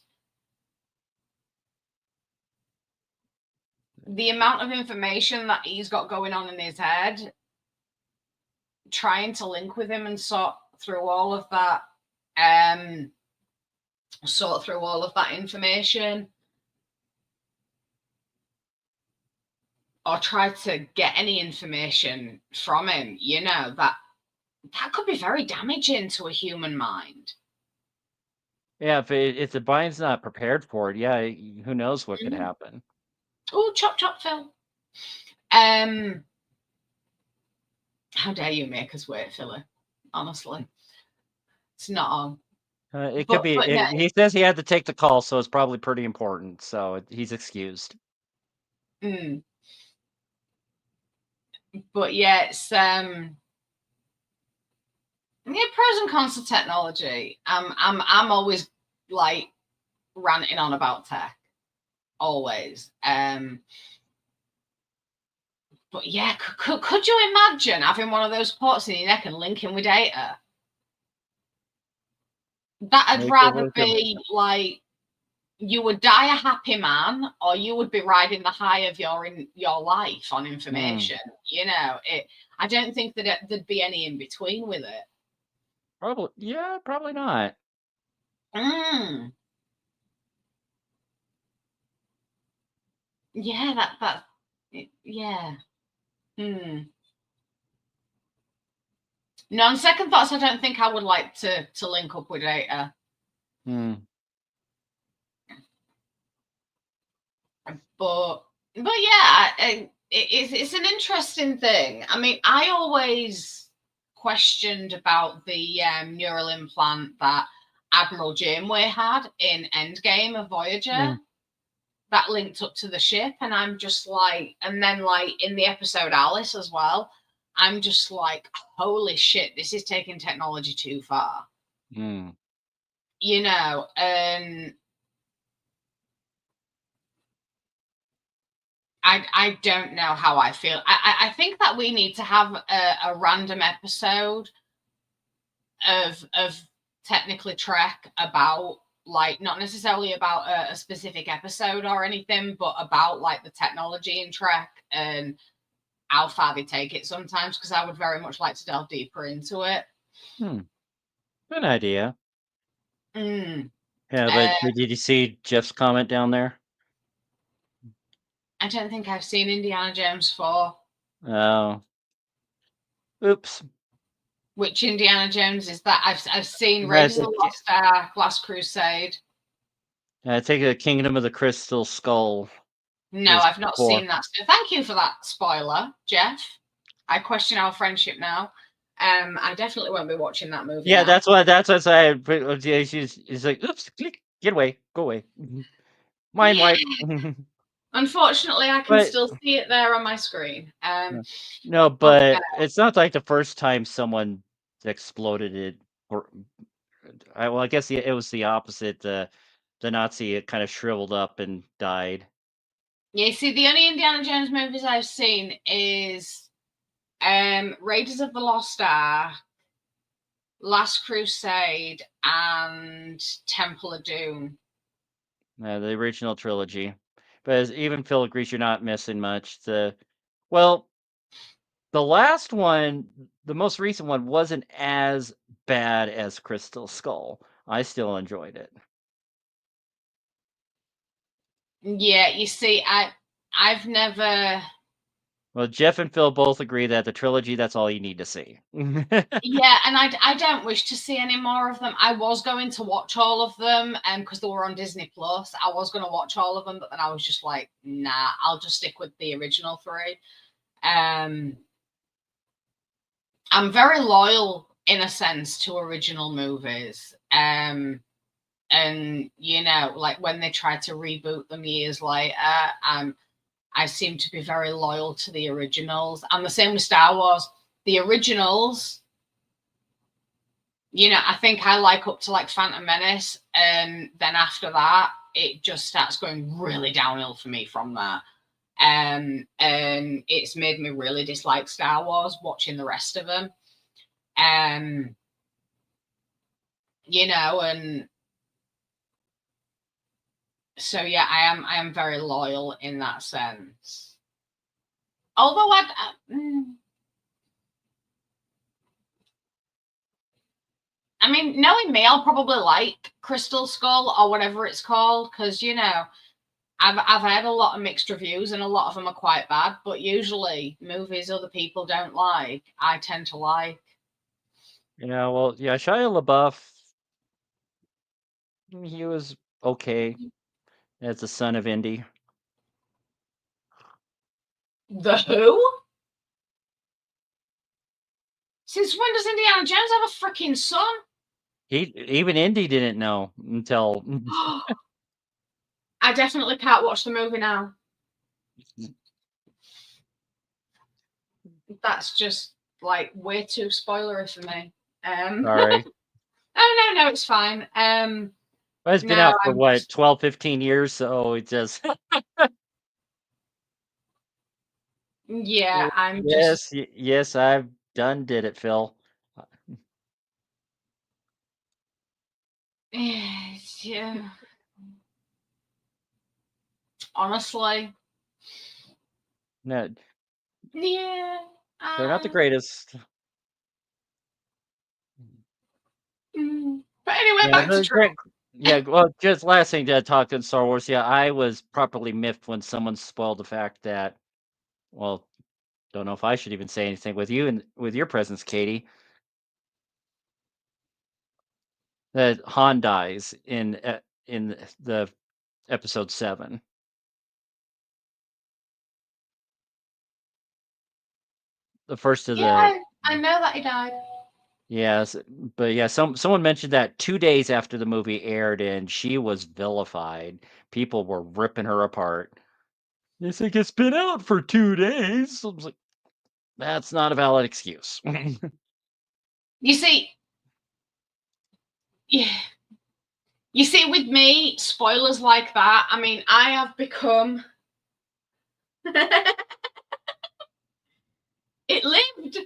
the amount of information that he's got going on in his head, trying to link with him and sort through all of that information, or try to get any information from him, you know, that could be very damaging to a human mind. Yeah, if the mind's not prepared for it, yeah, who knows what could happen. Oh, chop chop, Phil. How dare you make us wait, Philly? Honestly, it's not on. It could be. No. He says he had to take the call, so it's probably pretty important. So he's excused. But yeah, it's pros and cons of technology. I'm always like ranting on about tech, always. But yeah, could you imagine having one of those ports in your neck and linking with data? That'd rather be like you would die a happy man, or you would be riding the high of your life on information. You know, I don't think that there'd be any in between with it. Probably, yeah, probably not. Yeah, yeah. No, on second thoughts, I don't think I would like to link up with data. But yeah, it's an interesting thing. I mean, I always questioned about the neural implant that Admiral Janeway had in Endgame of Voyager that linked up to the ship, and I'm just like, and then like in the episode Alice as well, I'm just like, holy shit, this is taking technology too far. You know, and I don't know how I feel. I think that we need to have a random episode of Technically Trek about, like, not necessarily about a specific episode or anything, but about like the technology in Trek and how far they take it sometimes, because I would very much like to delve deeper into it. Good idea. Yeah, Uh, but did you see Jeff's comment down there? I don't think I've seen Indiana Jones 4. Oh, oops. Which Indiana Jones is that? I've seen That's Raiders of a, the Lost Ark, Last Crusade. I think the Kingdom of the Crystal Skull No, is I've not 4. seen that. So thank you for that spoiler, Jeff. I question our friendship now. I definitely won't be watching that movie Yeah, now. that's what I had. Yeah, she's like, oops, click, get away, go away. Mind Yeah. wipe. Unfortunately, I can But still see it there on my screen. no, But but it's not like the first time someone exploded it. Or well, I guess it was the opposite. The Nazi, it kind of shriveled up and died. yeah, see, the only Indiana Jones movies I've seen is Raiders of the Lost Ark, Last Crusade, and Temple of Doom. The original trilogy. But even Phil agrees you're not missing much. Well, the last one, the most recent one, wasn't as bad as Crystal Skull. I still enjoyed it. Yeah, you see, I've never. Well, Jeff and Phil both agree that the trilogy, that's all you need to see. Yeah, and I don't wish to see any more of them. I was going to watch all of them because they were on Disney Plus. I was going to watch all of them, but then I was just like, nah, I'll just stick with the original 3. Um, I'm very loyal in a sense to original movies. And you know, like when they tried to reboot them years later, I seem to be very loyal to the originals. And the same with Star Wars. The originals, you know, I think I like up to like Phantom Menace, and then after that, it just starts going really downhill for me from that. And it's made me really dislike Star Wars watching the rest of them. Um, you know, and so yeah, I am very loyal in that sense. Although I mean, knowing me, I'll probably like Crystal Skull or whatever it's called, because you know, I've had a lot of mixed reviews and a lot of them are quite bad. But usually, movies other people don't like, I tend to like. Yeah, well, yeah, Shia LaBeouf, he was okay as the son of Indy. The Who? Since when does Indiana Jones have a freaking son? Even Indy didn't know until I definitely can't watch the movie now. That's just like way too spoilery for me. sorry. No, it's fine. But it's been No, out for I'm what, just 12, 15 years, so it just yeah, I'm just yes, yes, I've done did it, Phil. yeah. Honestly, No, yeah. they're not the greatest. But anyway, Yeah, back to they're Trump. great. Yeah, well, just last thing to talk in Star Wars. Yeah, I was properly miffed when someone spoiled the fact that, well, don't know if I should even say anything with you and with your presence, Katie, that Han dies in the episode 7. The first of Yeah, the I know that he died. yes, but yeah, someone mentioned that 2 days after the movie aired and she was vilified. People were ripping her apart. They think it's been out for 2 days. I was like, that's not a valid excuse. You see, yeah, you see, with me, spoilers like that. I mean, I have become. It lived,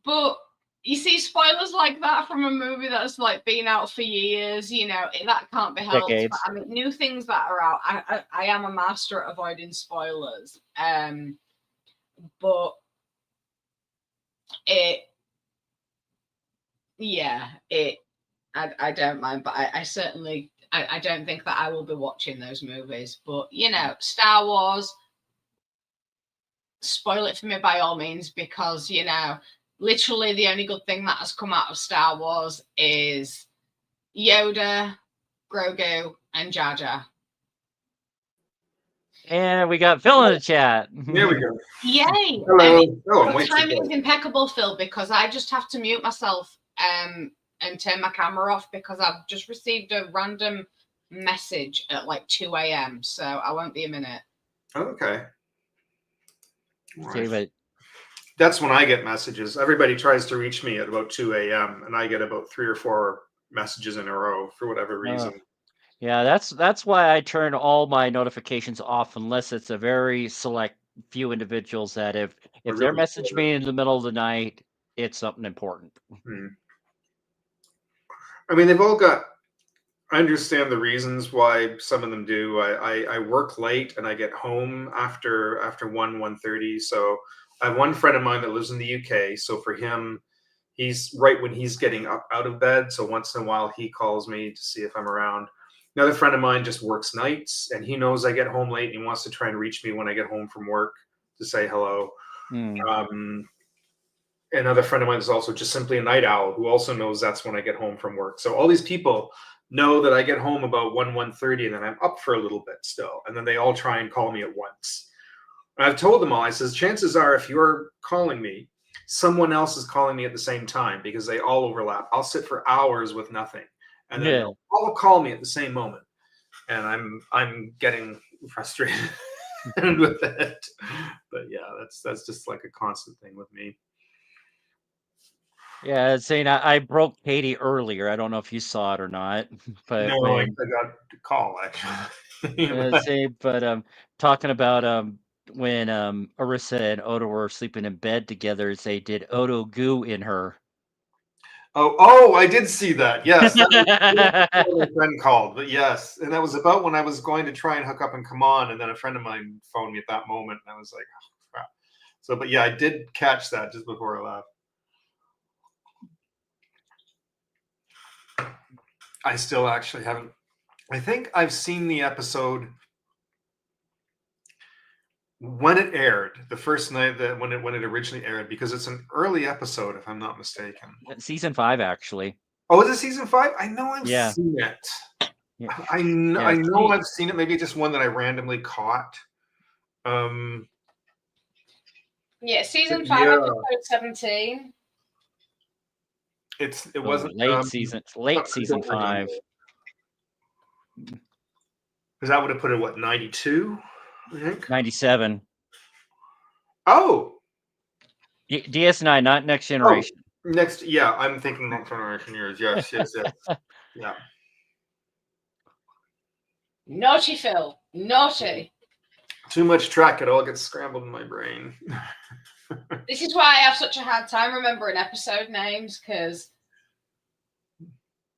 but you see, spoilers like that from a movie that's like been out for years. You know, that can't be helped. But Decades. I mean, new things that are out. I am a master at avoiding spoilers. But it yeah, I don't mind, but I certainly I don't think that I will be watching those movies. But Star Wars, spoil it for me by all means, because literally the only good thing that has come out of Star Wars is Yoda, Grogu, and Jar Jar. And we got Phil in the chat. There we go. Yay! Hello. Your timing is impeccable, Phil, because I just have to mute myself and turn my camera off because I've just received a random message at like 2 a.m. So I won't be a minute. Okay. Okay, but that's when I get messages. Everybody tries to reach me at about 2 a.m. and I get about 3 or 4 messages in a row for whatever reason. Yeah, that's why I turn all my notifications off unless it's a very select few individuals that if they're messaging me in the middle of the night, it's something important. I mean, they've all got. I understand the reasons why some of them do. I work late and I get home after 1:30. So I have one friend of mine that lives in the UK. So for him, he's right when he's getting up out of bed. So once in a while he calls me to see if I'm around. Another friend of mine just works nights and he knows I get home late and he wants to try and reach me when I get home from work to say hello. Another friend of mine is also just simply a night owl who also knows that's when I get home from work. So all these people know that I get home about 1:30 and then I'm up for a little bit still. And then they all try and call me at once. And I've told them all, I says, chances are if you're calling me, someone else is calling me at the same time because they all overlap. I'll sit for hours with nothing. And then they'll all call me at the same moment. And I'm getting frustrated with it. But yeah, that's just like a constant thing with me. Yeah, saying I broke Katie earlier. I don't know if you saw it or not, but no, I got a call actually. but talking about when Arissa and Odo were sleeping in bed together, they did Odo goo in her. Oh, I did see that. Yes, that was my friend called, but yes, and that was about when I was going to try and hook up and come on, and then a friend of mine phoned me at that moment, and I was like, oh, crap. So, but yeah, I did catch that just before I left. I still actually haven't. I think I've seen the episode when it aired, the first night that when it originally aired, because it's an early episode, if I'm not mistaken. Season 5, actually. Oh, is it season 5? I know I've seen it. Yeah. I know I've seen it. Maybe just one that I randomly caught. Yeah, season 5, episode 17. It wasn't late season 5. Because that would have put it what, 92? I think 97. Oh, DS9, not Next Generation. Oh, next, yeah, I'm thinking Next Generation years. Yes, yeah. Naughty Phil, naughty. Too much track, it all gets scrambled in my brain. This is why I have such a hard time remembering episode names, because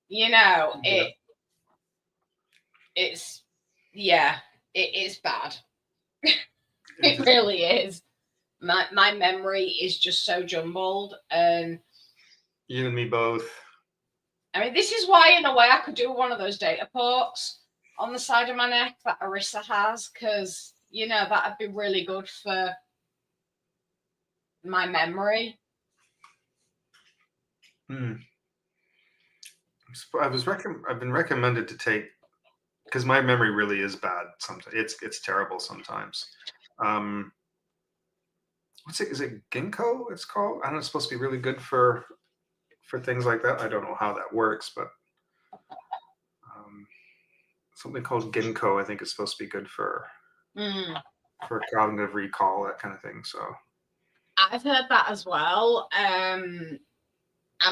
it is bad. It really is. My memory is just so jumbled, and you and me both. I mean, this is why, in a way, I could do one of those data ports on the side of my neck that Arissa has, because that'd be really good for my memory. I've been recommended to take, because my memory really is bad sometimes. It's terrible sometimes. Is it ginkgo it's called? I don't know, it's supposed to be really good for things like that. I don't know how that works, but something called ginkgo I think is supposed to be good for cognitive recall, that kind of thing. So I've heard that as well. I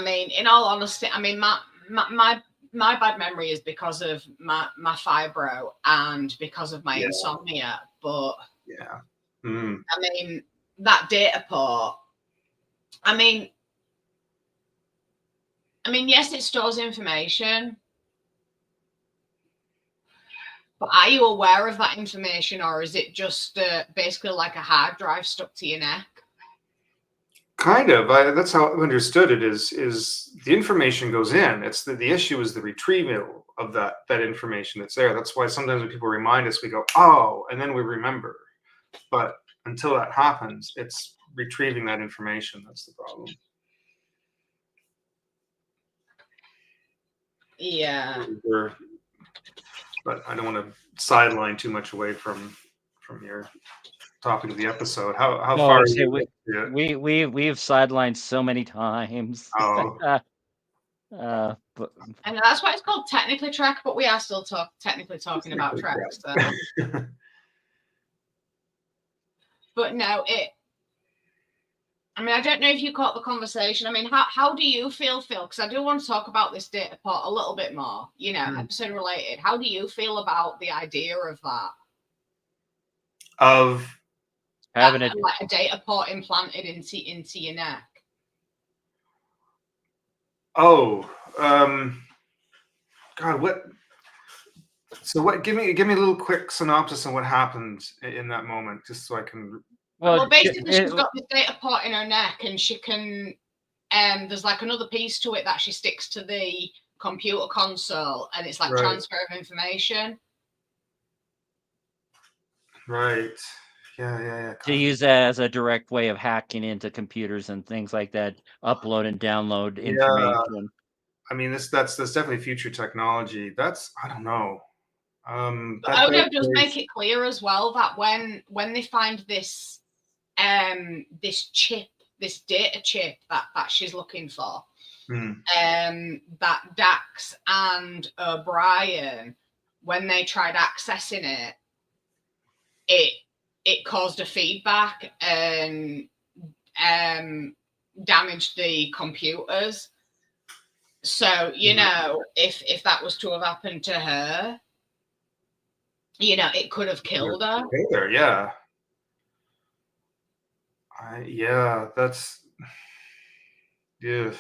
mean, in all honesty, I mean, my bad memory is because of my fibro and because of my insomnia. But yeah, I mean, that data port. I mean, yes, it stores information, but are you aware of that information, or is it just basically like a hard drive stuck to your neck? Kind of. That's how I've understood it. Is the information goes in? It's the issue is the retrieval of that information that's there. That's why sometimes when people remind us, we go, oh, and then we remember. But until that happens, it's retrieving that information. That's the problem. Yeah. But I don't want to sideline too much away from your topic of the episode. How No, far? I say we've sidelined so many times. Oh, But And that's why it's called technically Trek, but we are still technically talking about Trek. So. But no, I mean, I don't know if you caught the conversation. I mean, how do you feel, Phil? Because I do want to talk about this data part a little bit more, episode related. How do you feel about the idea of that? Of having like a data port implanted into your neck. Oh, God, what? So what? Give me a little quick synopsis on what happened in that moment, just so I can. Well, basically, she's got this data port in her neck, and she can. There's like another piece to it that she sticks to the computer console, and it's like transfer of information. Right. Yeah. To use that as a direct way of hacking into computers and things like that, upload and download information. I mean, that's definitely future technology. I don't know. But Odo does make it clear as well that when they find this chip, this data chip that she's looking for, that Dax and O'Brien, when they tried accessing it caused a feedback and damaged the computers. So, if that was to have happened to her, it could have killed her. Yeah. That's because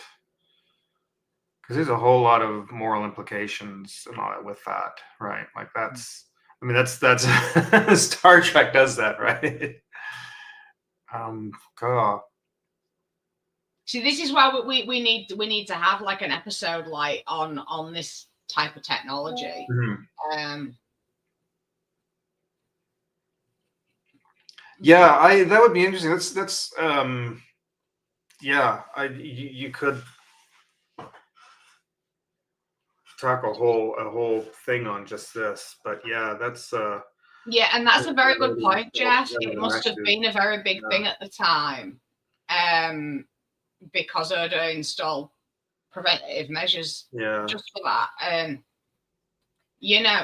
there's a whole lot of moral implications and all that with that, right? Like that's Star Trek does that, right? God. See, this is why we need to have like an episode like on this type of technology. Mm-hmm. Yeah, that would be interesting. That's you could talk a whole thing on just this, but yeah, that's yeah, and that's a very good point, Jeff. It must have been a very big thing at the time, because Odo installed preventative measures just for that,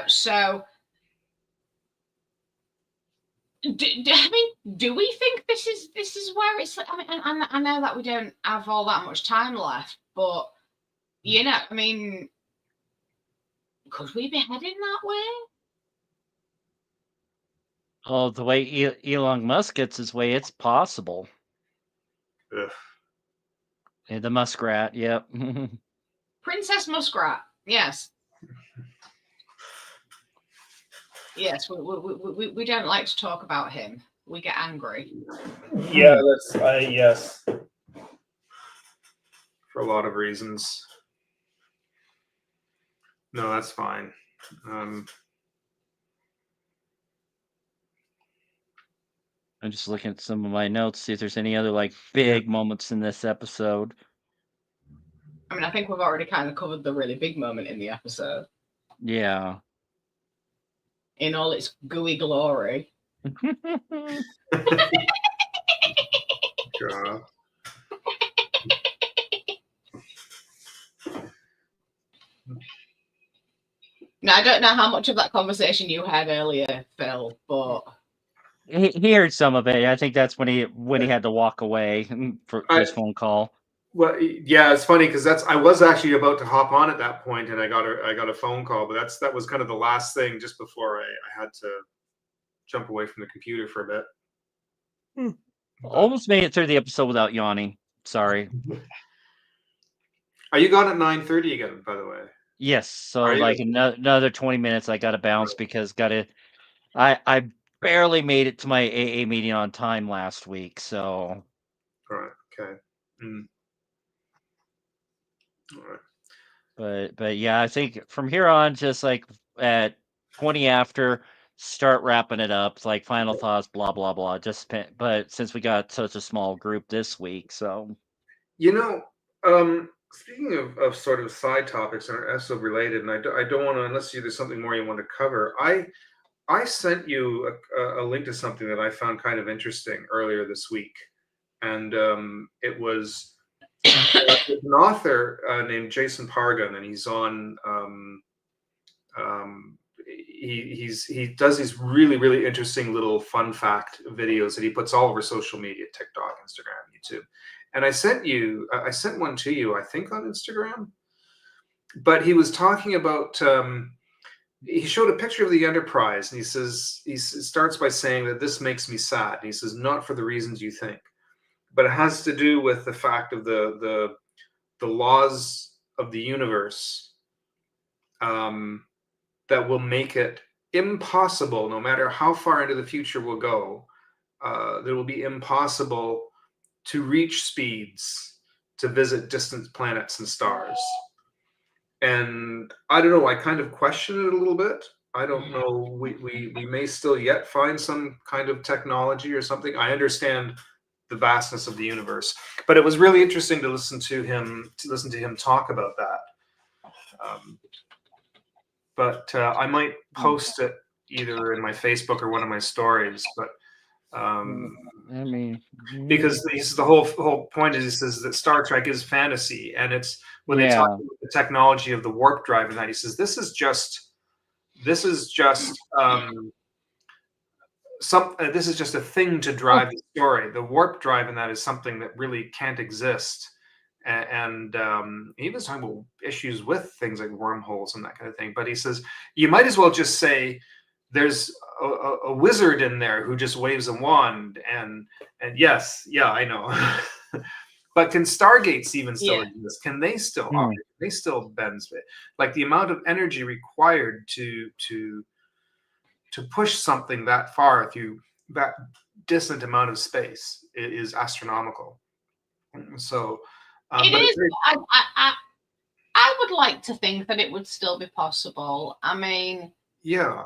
so. Do we think this is where it's? I mean, I know that we don't have all that much time left, but I mean, could we be heading that way? Oh, the way Elon Musk gets his way, it's possible. Ugh. Yeah, the muskrat, yep. Princess Muskrat, yes. Yes, we don't like to talk about him. We get angry. Yeah, yes. For a lot of reasons. No, that's fine. I'm just looking at some of my notes, see if there's any other like big moments in this episode. I mean, I think we've already kind of covered the really big moment in the episode. Yeah. In all its gooey glory. God. Now, I don't know how much of that conversation you had earlier, Phil, but he heard some of it. I think that's when he had to walk away for his phone call. Well, yeah, it's funny because I was actually about to hop on at that point, and I got a phone call, but that was kind of the last thing just before I had to jump away from the computer for a bit. Almost made it through the episode without yawning. Sorry. Are you gone at 9:30 again, by the way? Yes. So like another 20 minutes, I got to bounce because I barely made it to my AA meeting on time last week. So. All right. Okay. Mm. All right. But yeah, I think from here on, just like at 20 after, start wrapping it up. Like final thoughts, blah blah blah. But since we got such a small group this week, so You know, speaking of sort of side topics and are also related, and I don't want to, unless there's something more you want to cover. I sent you a link to something that I found kind of interesting earlier this week, and it was an author named Jason Pargon, and he's on. He does these really interesting little fun fact videos that he puts all over social media: TikTok, Instagram, YouTube. And I sent one to you, I think, on Instagram. But he was talking about. He showed a picture of the Enterprise, and he starts by saying that this makes me sad. And he says, not for the reasons you think, but it has to do with the fact of the laws of the universe that will make it impossible, no matter how far into the future we'll go, that will be impossible to reach speeds to visit distant planets and stars. And I don't know, I kind of question it a little bit. I don't know. We may still yet find some kind of technology or something. I understand the vastness of the universe, but it was really interesting to listen to him talk about that. But I might post it either in my Facebook or one of my stories. But I mean, because the whole point is, he says that Star Trek is fantasy, and it's when they talk about the technology of the warp drive and that, he says this is just this is just a thing to drive the story. The warp drive in that is something that really can't exist. And he was talking about issues with things like wormholes and that kind of thing. But he says you might as well just say there's a wizard in there who just waves a wand. And yes, yeah, I know. But can Stargates even still exist? Can they still operate? Can they still bend? Like the amount of energy required to push something that far through that distant amount of space is astronomical. So it is. I would like to think that it would still be possible. I mean, yeah,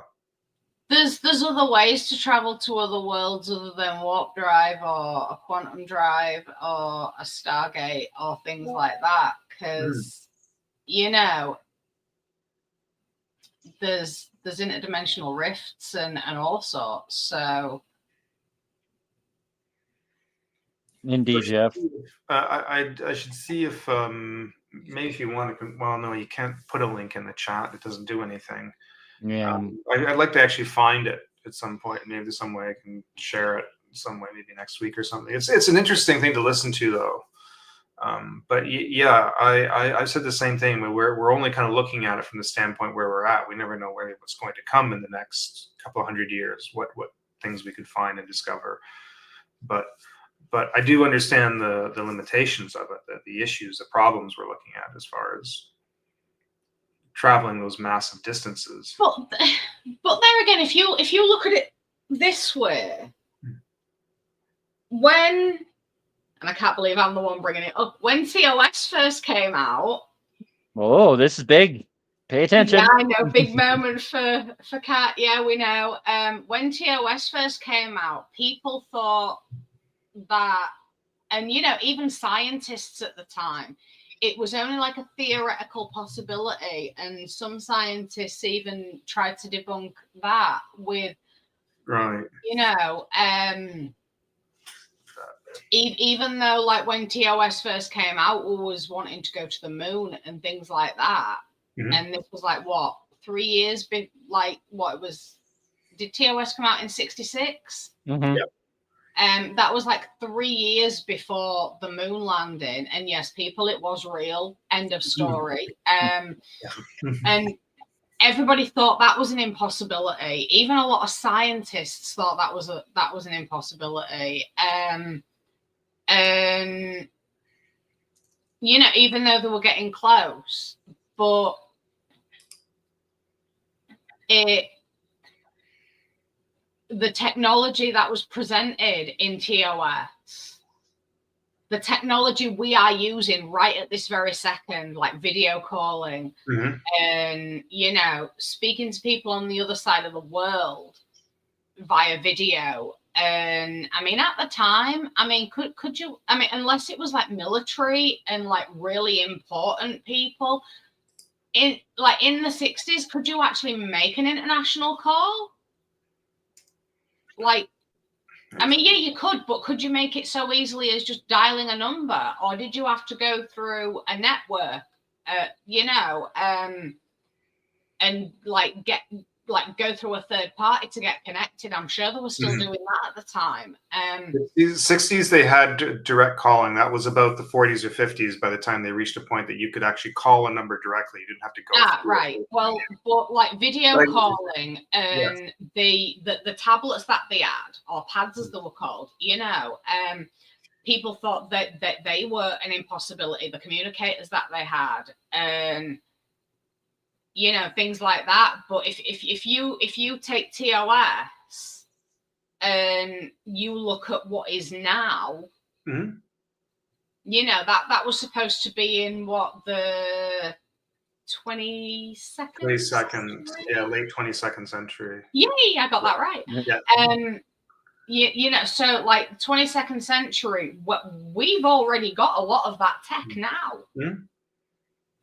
there's other ways to travel to other worlds other than warp drive or a quantum drive or a Stargate or things like that, because you know there's interdimensional rifts and all sorts. So indeed, Jeff. I should see if maybe if you want to. Well, no, you can't put a link in the chat. It doesn't do anything. Yeah, I'd like to actually find it at some point. Maybe there's some way I can share it some way, maybe next week or something. It's an interesting thing to listen to, though. But yeah, I've said the same thing. We're only kind of looking at it from the standpoint where we're at. We never know what's going to come in the next couple of hundred years. What things we could find and discover. But I do understand the limitations of it, the issues, the problems we're looking at as far as traveling those massive distances. But there again, if you look at it this way, when, and I can't believe I'm the one bringing it up, when TOS first came out. Oh, this is big. Pay attention. Yeah, I know, big moment for Kat. Yeah, we know. When TOS first came out, people thought that, and you know, even scientists at the time, it was only like a theoretical possibility, and some scientists even tried to debunk that with, right, you know, even though like when TOS first came out, we was wanting to go to the moon and things like that, and this was like what 3 years, like what it was. Did TOS come out in '66? Mm-hmm. Yep. That was like 3 years before the moon landing, and yes, people, it was real. End of story. And everybody thought that was an impossibility. Even a lot of scientists thought that was an impossibility. And you know, even though they were getting close, but the technology that was presented in TOS, the technology we are using right at this very second, like video calling, and, you know, speaking to people on the other side of the world via video. And I mean, at the time, I mean, could you, I mean, unless it was like military and like really important people in the 60s, could you actually make an international call? Like, I mean, yeah, you could, but could you make it so easily as just dialing a number, or did you have to go through a network, you know, and like go through a third party to get connected? I'm sure they were still doing that at the time. The 60s, they had direct calling. That was about the 40s or 50s by the time they reached a point that you could actually call a number directly. You didn't have to go. Right. Well, but like video calling and the tablets that they had, or pads as they were called, you know, people thought that they were an impossibility. The communicators that they had, and you know, things like that. But if you take TOS and you look at what is now, you know, that was supposed to be in what, the 22nd, late 22nd century. Yay, I got that right. Yeah. You know, so like 22nd century, we've already got a lot of that tech now.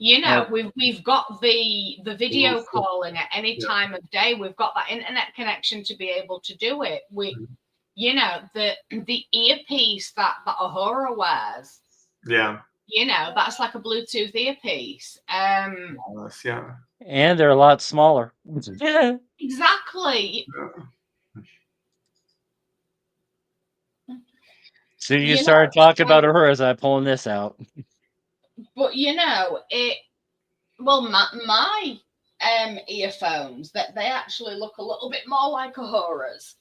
You know, we've got the video calling at any time of day. We've got that internet connection to be able to do it. You know, the earpiece that Uhura wears. Yeah. You know, that's like a Bluetooth earpiece. Yeah. And they're a lot smaller. Yeah. Exactly. So you started talking about her as I'm pulling this out. But you know, my earphones, that they actually look a little bit more like Uhura's,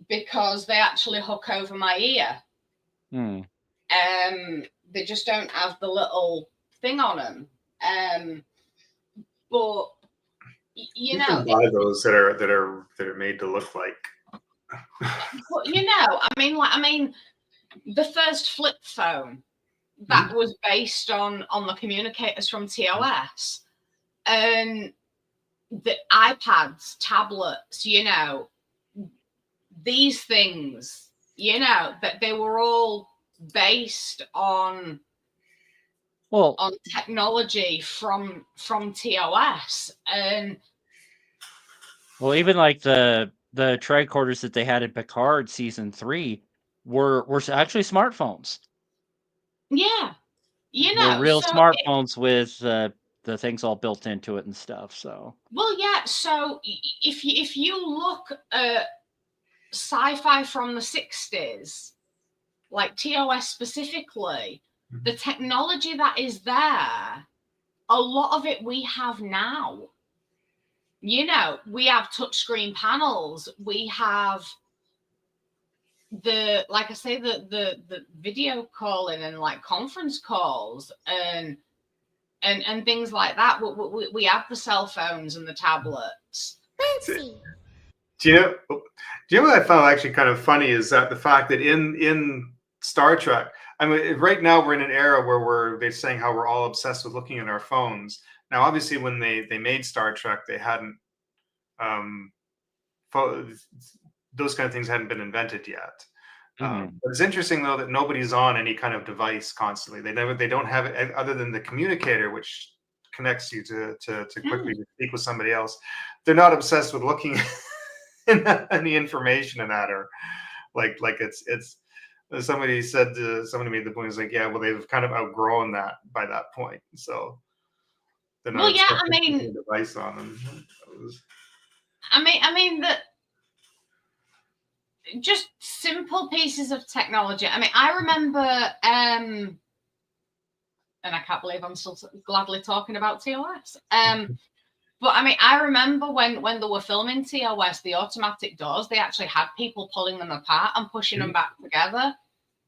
because they actually hook over my ear. They just don't have the little thing on them. But you know, can buy those that are made to look like. But you know, I mean, the first flip phone that was based on the communicators from TOS, and the iPads, tablets, you know, these things, you know, that they were all based on technology from TOS. And well, even like the tricorders that they had in Picard season 3 were actually smartphones. Yeah, you know, real smartphones with the things all built into it and stuff. So well, yeah. So if you look at sci-fi from the 60s, like TOS specifically, the technology that is there, a lot of it we have now. You know, we have touchscreen panels. We have like I say, the video calling and like conference calls and things like that. We have the cell phones and the tablets. Fancy. Do you know what I found actually kind of funny is that the fact that in Star Trek, I mean, right now we're in an era where they're saying how we're all obsessed with looking at our phones. Now, obviously, when they made Star Trek, they hadn't those kind of things hadn't been invented yet. But it's interesting though that nobody's on any kind of device constantly. They don't have it other than the communicator, which connects you to quickly speak with somebody else. They're not obsessed with looking at any information in that, or like it's somebody made the point, is like, yeah, well, they've kind of outgrown that by that point, so they're not I mean, a device on them. I mean that just simple pieces of technology. I mean, I remember, and I can't believe I'm still gladly talking about TOS. But I mean, I remember when they were filming TOS, the automatic doors, they actually had people pulling them apart and pushing them back together.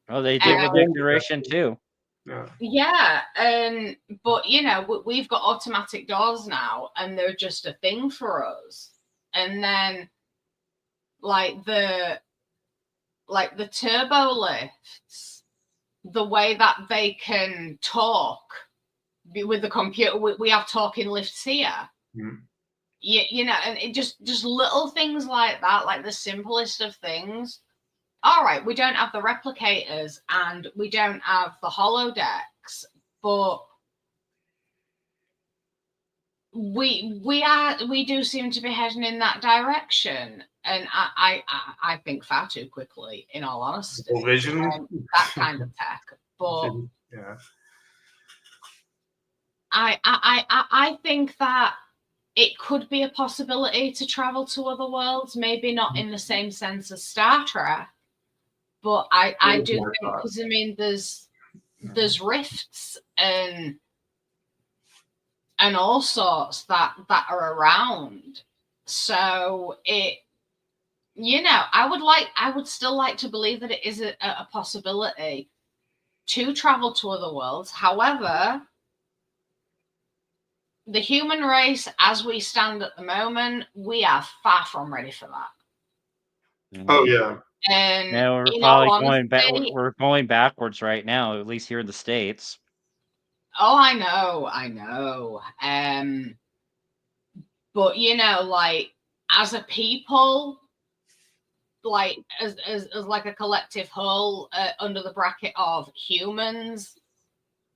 Oh, they did with the duration too. Yeah, but you know, we've got automatic doors now, and they're just a thing for us. And then, like like the turbo lifts, the way that they can talk with the computer. We have talking lifts here. Mm. You know, and it just little things like that, like the simplest of things. All right, we don't have the replicators and we don't have the holodecks, but we do seem to be heading in that direction, and I think far too quickly, in all honesty. Vision, that kind of tech, but yeah, I think that it could be a possibility to travel to other worlds, maybe not in the same sense as Star Trek, but I do think, because I mean there's rifts and all sorts that are around. So it, you know, I would still like to believe that it is a possibility to travel to other worlds. However, the human race, as we stand at the moment, we are far from ready for that. Oh yeah. And now we're in probably all going back. honesty, We're going backwards right now, at least here in the States. oh, I know. But you know, like as a people, like as like a collective whole, under the bracket of humans,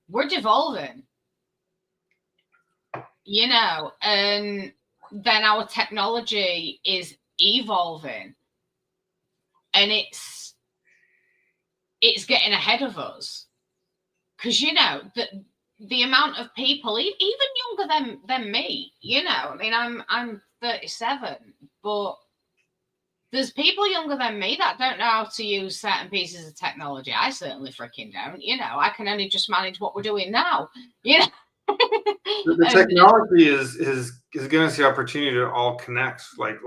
we're devolving. You know, and then our technology is evolving, and it's getting ahead of us. Because you know the amount of people, even younger than me, you know, I mean, I'm 37, but there's people younger than me that don't know how to use certain pieces of technology. I certainly freaking don't. You know, I can only just manage what we're doing now. You know, the technology is giving us the opportunity to all connect, like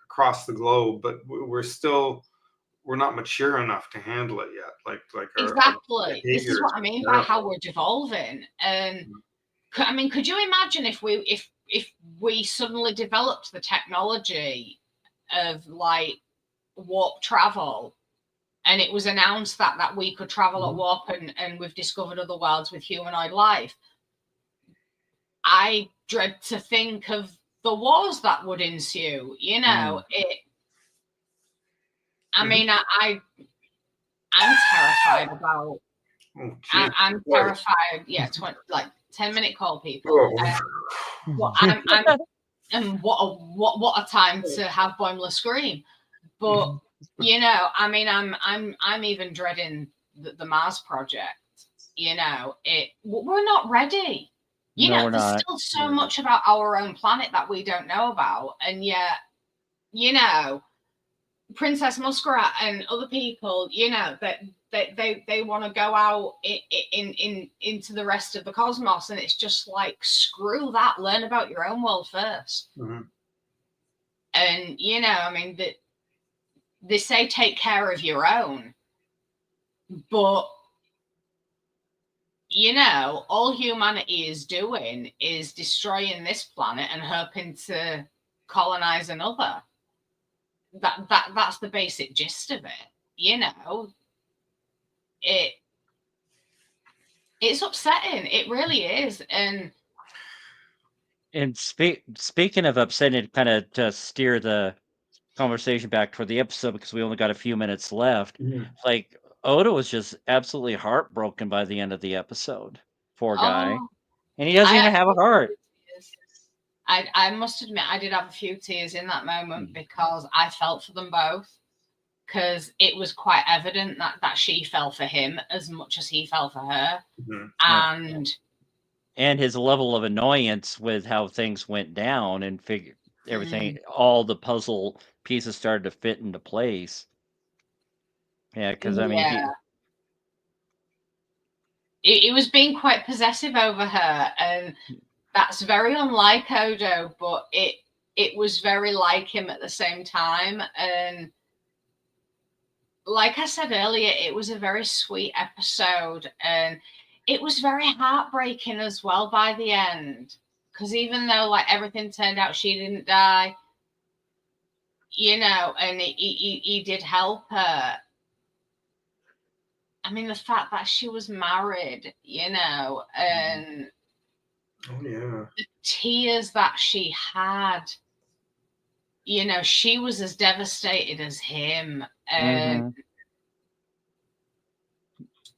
across the globe, but we're not mature enough to handle it yet. Like exactly. This is what I mean by how we're devolving. And I mean, could you imagine if we suddenly developed the technology of like warp travel, and it was announced that we could travel at warp, and we've discovered other worlds with humanoid life? I dread to think of the wars that would ensue. You know, I mean, I'm terrified about. I'm terrified. Yeah, 10-minute call, people. Well, and what a time to have Boimler scream. But you know, I mean, I'm even dreading the Mars project. You know, we're not ready. You know, there's still so much about our own planet that we don't know about, and yet, you know, Princess Muskrat and other people, you know, that they want to go out into the rest of the cosmos, and it's just like, screw that. Learn about your own world first. And you know, I mean, they say take care of your own, but you know, all humanity is doing is destroying this planet and hoping to colonize another. That's the basic gist of it. You know, it's upsetting. It really is. And speaking of upsetting, kind of to steer the conversation back toward the episode, because we only got a few minutes left. Like, Oda was just absolutely heartbroken by the end of the episode. Poor guy. And he doesn't even have a heart. I must admit, I did have a few tears in that moment, because I felt for them both, because it was quite evident that she fell for him as much as he fell for her. And his level of annoyance with how things went down, and everything, all the puzzle pieces started to fit into place. Yeah, because I mean, he was being quite possessive over her, and that's very unlike Odo, but it was very like him at the same time. And like I said earlier, it was a very sweet episode, and it was very heartbreaking as well by the end, because even though like everything turned out, she didn't die, you know, and he did help her. I mean, the fact that she was married, you know, and Oh yeah. the tears that she had, you know, she was as devastated as him, and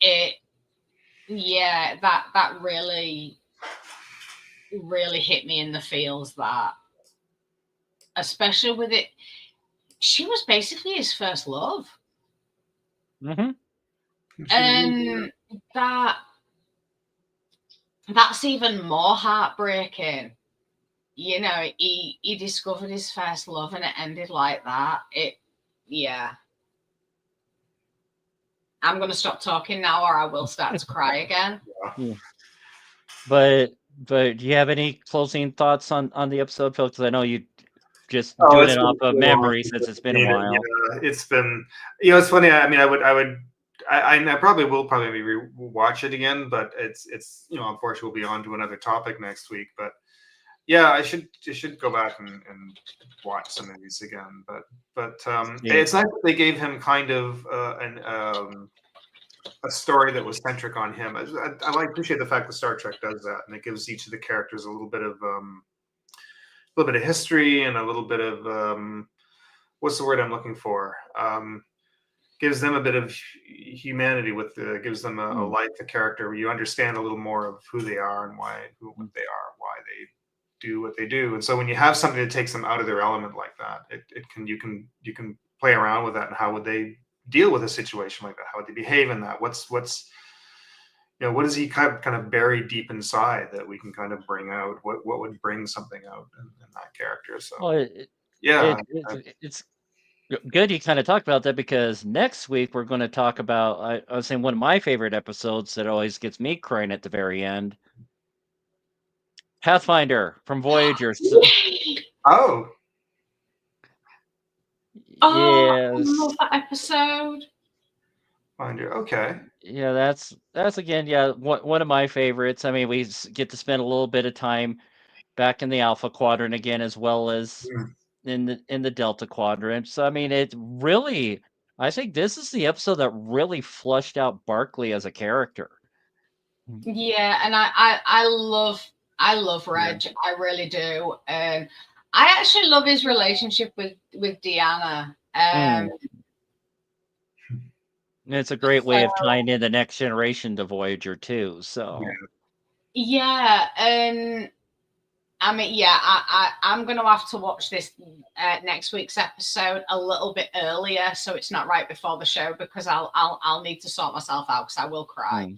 it, yeah, that really hit me in the feels. That, especially with it, she was basically his first love. And that's even more heartbreaking. You know, he discovered his first love and it ended like that. Yeah. I'm going to stop talking now or I will start to cry again. Yeah. But do you have any closing thoughts on the episode, Phil? Because I know you just doing it off of memory since it's been a while. Yeah, it's been, you know, it's funny. I mean, I probably will watch it again, but it's you know, unfortunately, we'll be on to another topic next week. But yeah, I should go back and watch some of these again. But it's nice that they gave him kind of a story that was centric on him. I appreciate the fact that Star Trek does that, and it gives each of the characters a little bit of history and a little bit of what's the word I'm looking for? Gives them a bit of humanity gives them a life, a character where you understand a little more of who they are and what they are, why they do what they do. And so when you have something that takes them out of their element like that, you can play around with that, and how would they deal with a situation like that? How would they behave in that? What's you know, what does he kind of bury deep inside that we can kind of bring out? What would bring something out in that character? So it's good you kind of talked about that, because next week we're going to talk about, I was saying, one of my favorite episodes that always gets me crying at the very end, Pathfinder from Voyager. Oh, yes. I love that episode. Pathfinder. Okay. Yeah, that's again, yeah, one of my favorites. I mean, we get to spend a little bit of time back in the Alpha Quadrant again, as well as in the Delta Quadrant. So I mean, it really, I think this is the episode that really flushed out Barclay as a character. Yeah, and I love Reg. Yeah. I really do. I actually love his relationship with Deanna. It's a great way of tying in the Next Generation to Voyager too. So yeah, and I mean, yeah, I'm going to have to watch this next week's episode a little bit earlier, so it's not right before the show, because I'll need to sort myself out, because I will cry.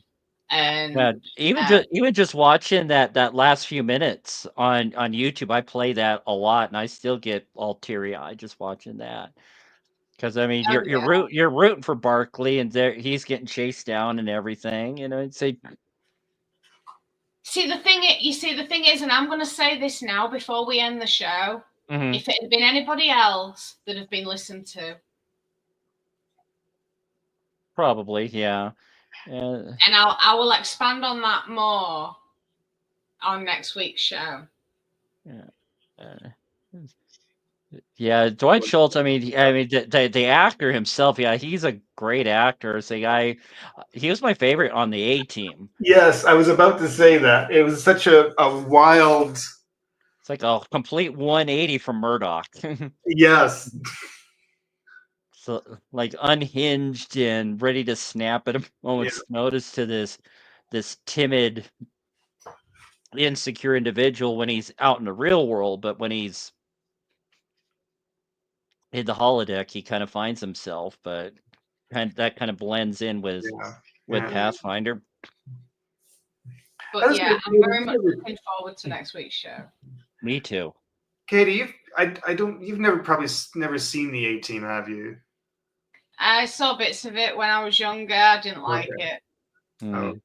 And even just watching that last few minutes on YouTube, I play that a lot, and I still get all teary eyed just watching that. Because I mean, you're rooting for Barclay, and he's getting chased down and everything. You know, and say. See, the thing is, and I'm going to say this now before we end the show. If it had been anybody else that had been listened to, probably, yeah. And I will expand on that more on next week's show. Yeah, Dwight Schultz. I mean, the actor himself. Yeah, he's a great actor. So he was my favorite on the A-Team. Yes, I was about to say that. It was such a wild. It's like a complete 180 from Murdoch. Yes. So, like, unhinged and ready to snap at a moment's notice to this timid, insecure individual when he's out in the real world, but when he's in the holodeck, he kind of finds himself, but that kind of blends in with Pathfinder. But yeah, I'm very much looking forward to next week's show. Me too. Katie, you've probably never seen the A-Team, have you? I saw bits of it when I was younger. I didn't like it. Okay.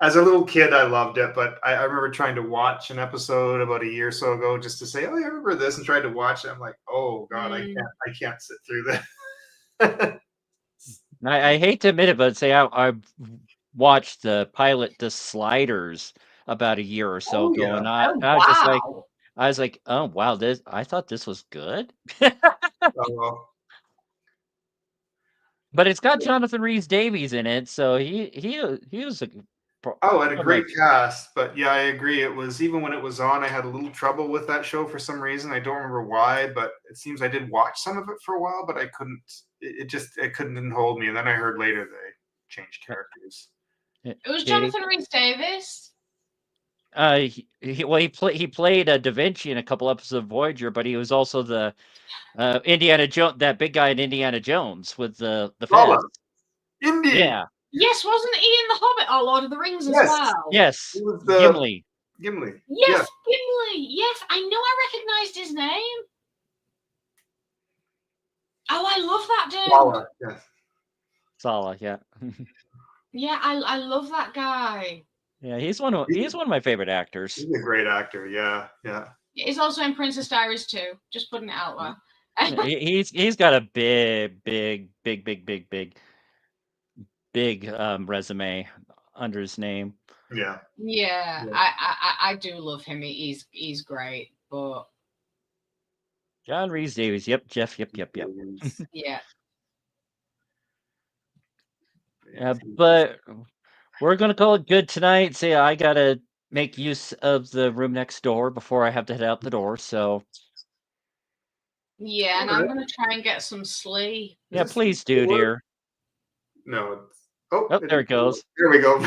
As a little kid, I loved it, but I remember trying to watch an episode about a year or so ago just to say, "Oh, I remember this," and tried to watch it. I'm like, "Oh God, I can't sit through this." I hate to admit it, but say I watched the pilot, The Sliders, about a year or so ago, and I was like, "Oh wow, I thought this was good." But it's got Jonathan Rhys-Davies in it, so he was a Oh, and a one of great my- cast. But yeah, I agree. It was, even when it was on, I had a little trouble with that show for some reason. I don't remember why, but it seems I did watch some of it for a while, but I couldn't. It didn't hold me. And then I heard later they changed characters. It was Katie? Jonathan Rhys-Davies. He played Da Vinci in a couple episodes of Voyager, but he was also the Indiana Jones, that big guy in Indiana Jones with the Paula. fez. Indy. Yeah. Yes, wasn't he in The Hobbit or Lord of the Rings as Yes. well? Yes. He was Gimli. Gimli. Yes, Gimli. Yes, I know. I recognised his name. Oh, I love that dude. Paula. Yes. Sala, yeah. Yeah, I love that guy. Yeah, he's one of my favorite actors. He's a great actor. Yeah, yeah. He's also in Princess Diaries too. Just putting it out there. Yeah, he's got a big resume under his name. Yeah. Yeah, I do love him. He's great, but John Rhys-Davies. Yep, Jeff. Yep. yeah. Yeah, but we're gonna call it good tonight. Say I gotta make use of the room next door before I have to head out the door. So Yeah, and I'm gonna try and get some sleep. yeah, please do, dear. No. Oh, there it goes. There we go.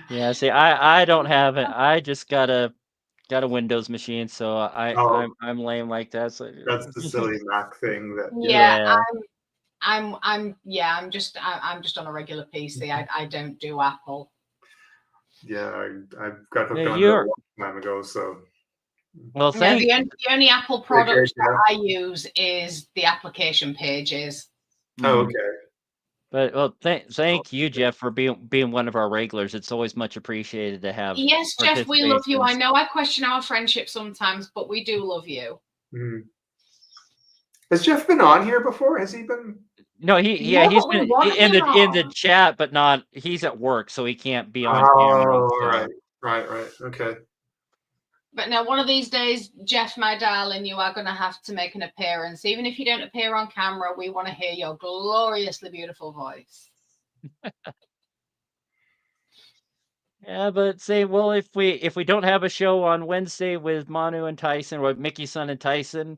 Yeah, see, I don't have it. I just got a Windows machine, so I'm lame like that. So That's the silly Mac thing. That Yeah, I'm just on a regular PC. I don't do Apple. Yeah, I've got hooked Yeah, on it a long time ago. So well, Yeah, the only Apple product that I use is the application pages. Oh, okay. But well, thank you, Jeff, for being one of our regulars. It's always much appreciated to have. Yes, Jeff, we love you. I know I question our friendship sometimes, but we do love you. Mm-hmm. Has Jeff been on here before? Has he been? No, he's been in the chat, but not. He's at work, so he can't be on camera. Oh, right. Okay. But now, one of these days, Jeff, my darling, you are going to have to make an appearance. Even if you don't appear on camera, we want to hear your gloriously beautiful voice. Yeah, but say, well, if we don't have a show on Wednesday with Manu and Tyson, or Mickey, Son, and Tyson,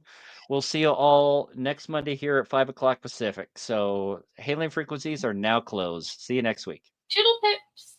we'll see you all next Monday here at 5:00 Pacific. So, hailing frequencies are now closed. See you next week. Toodle pips.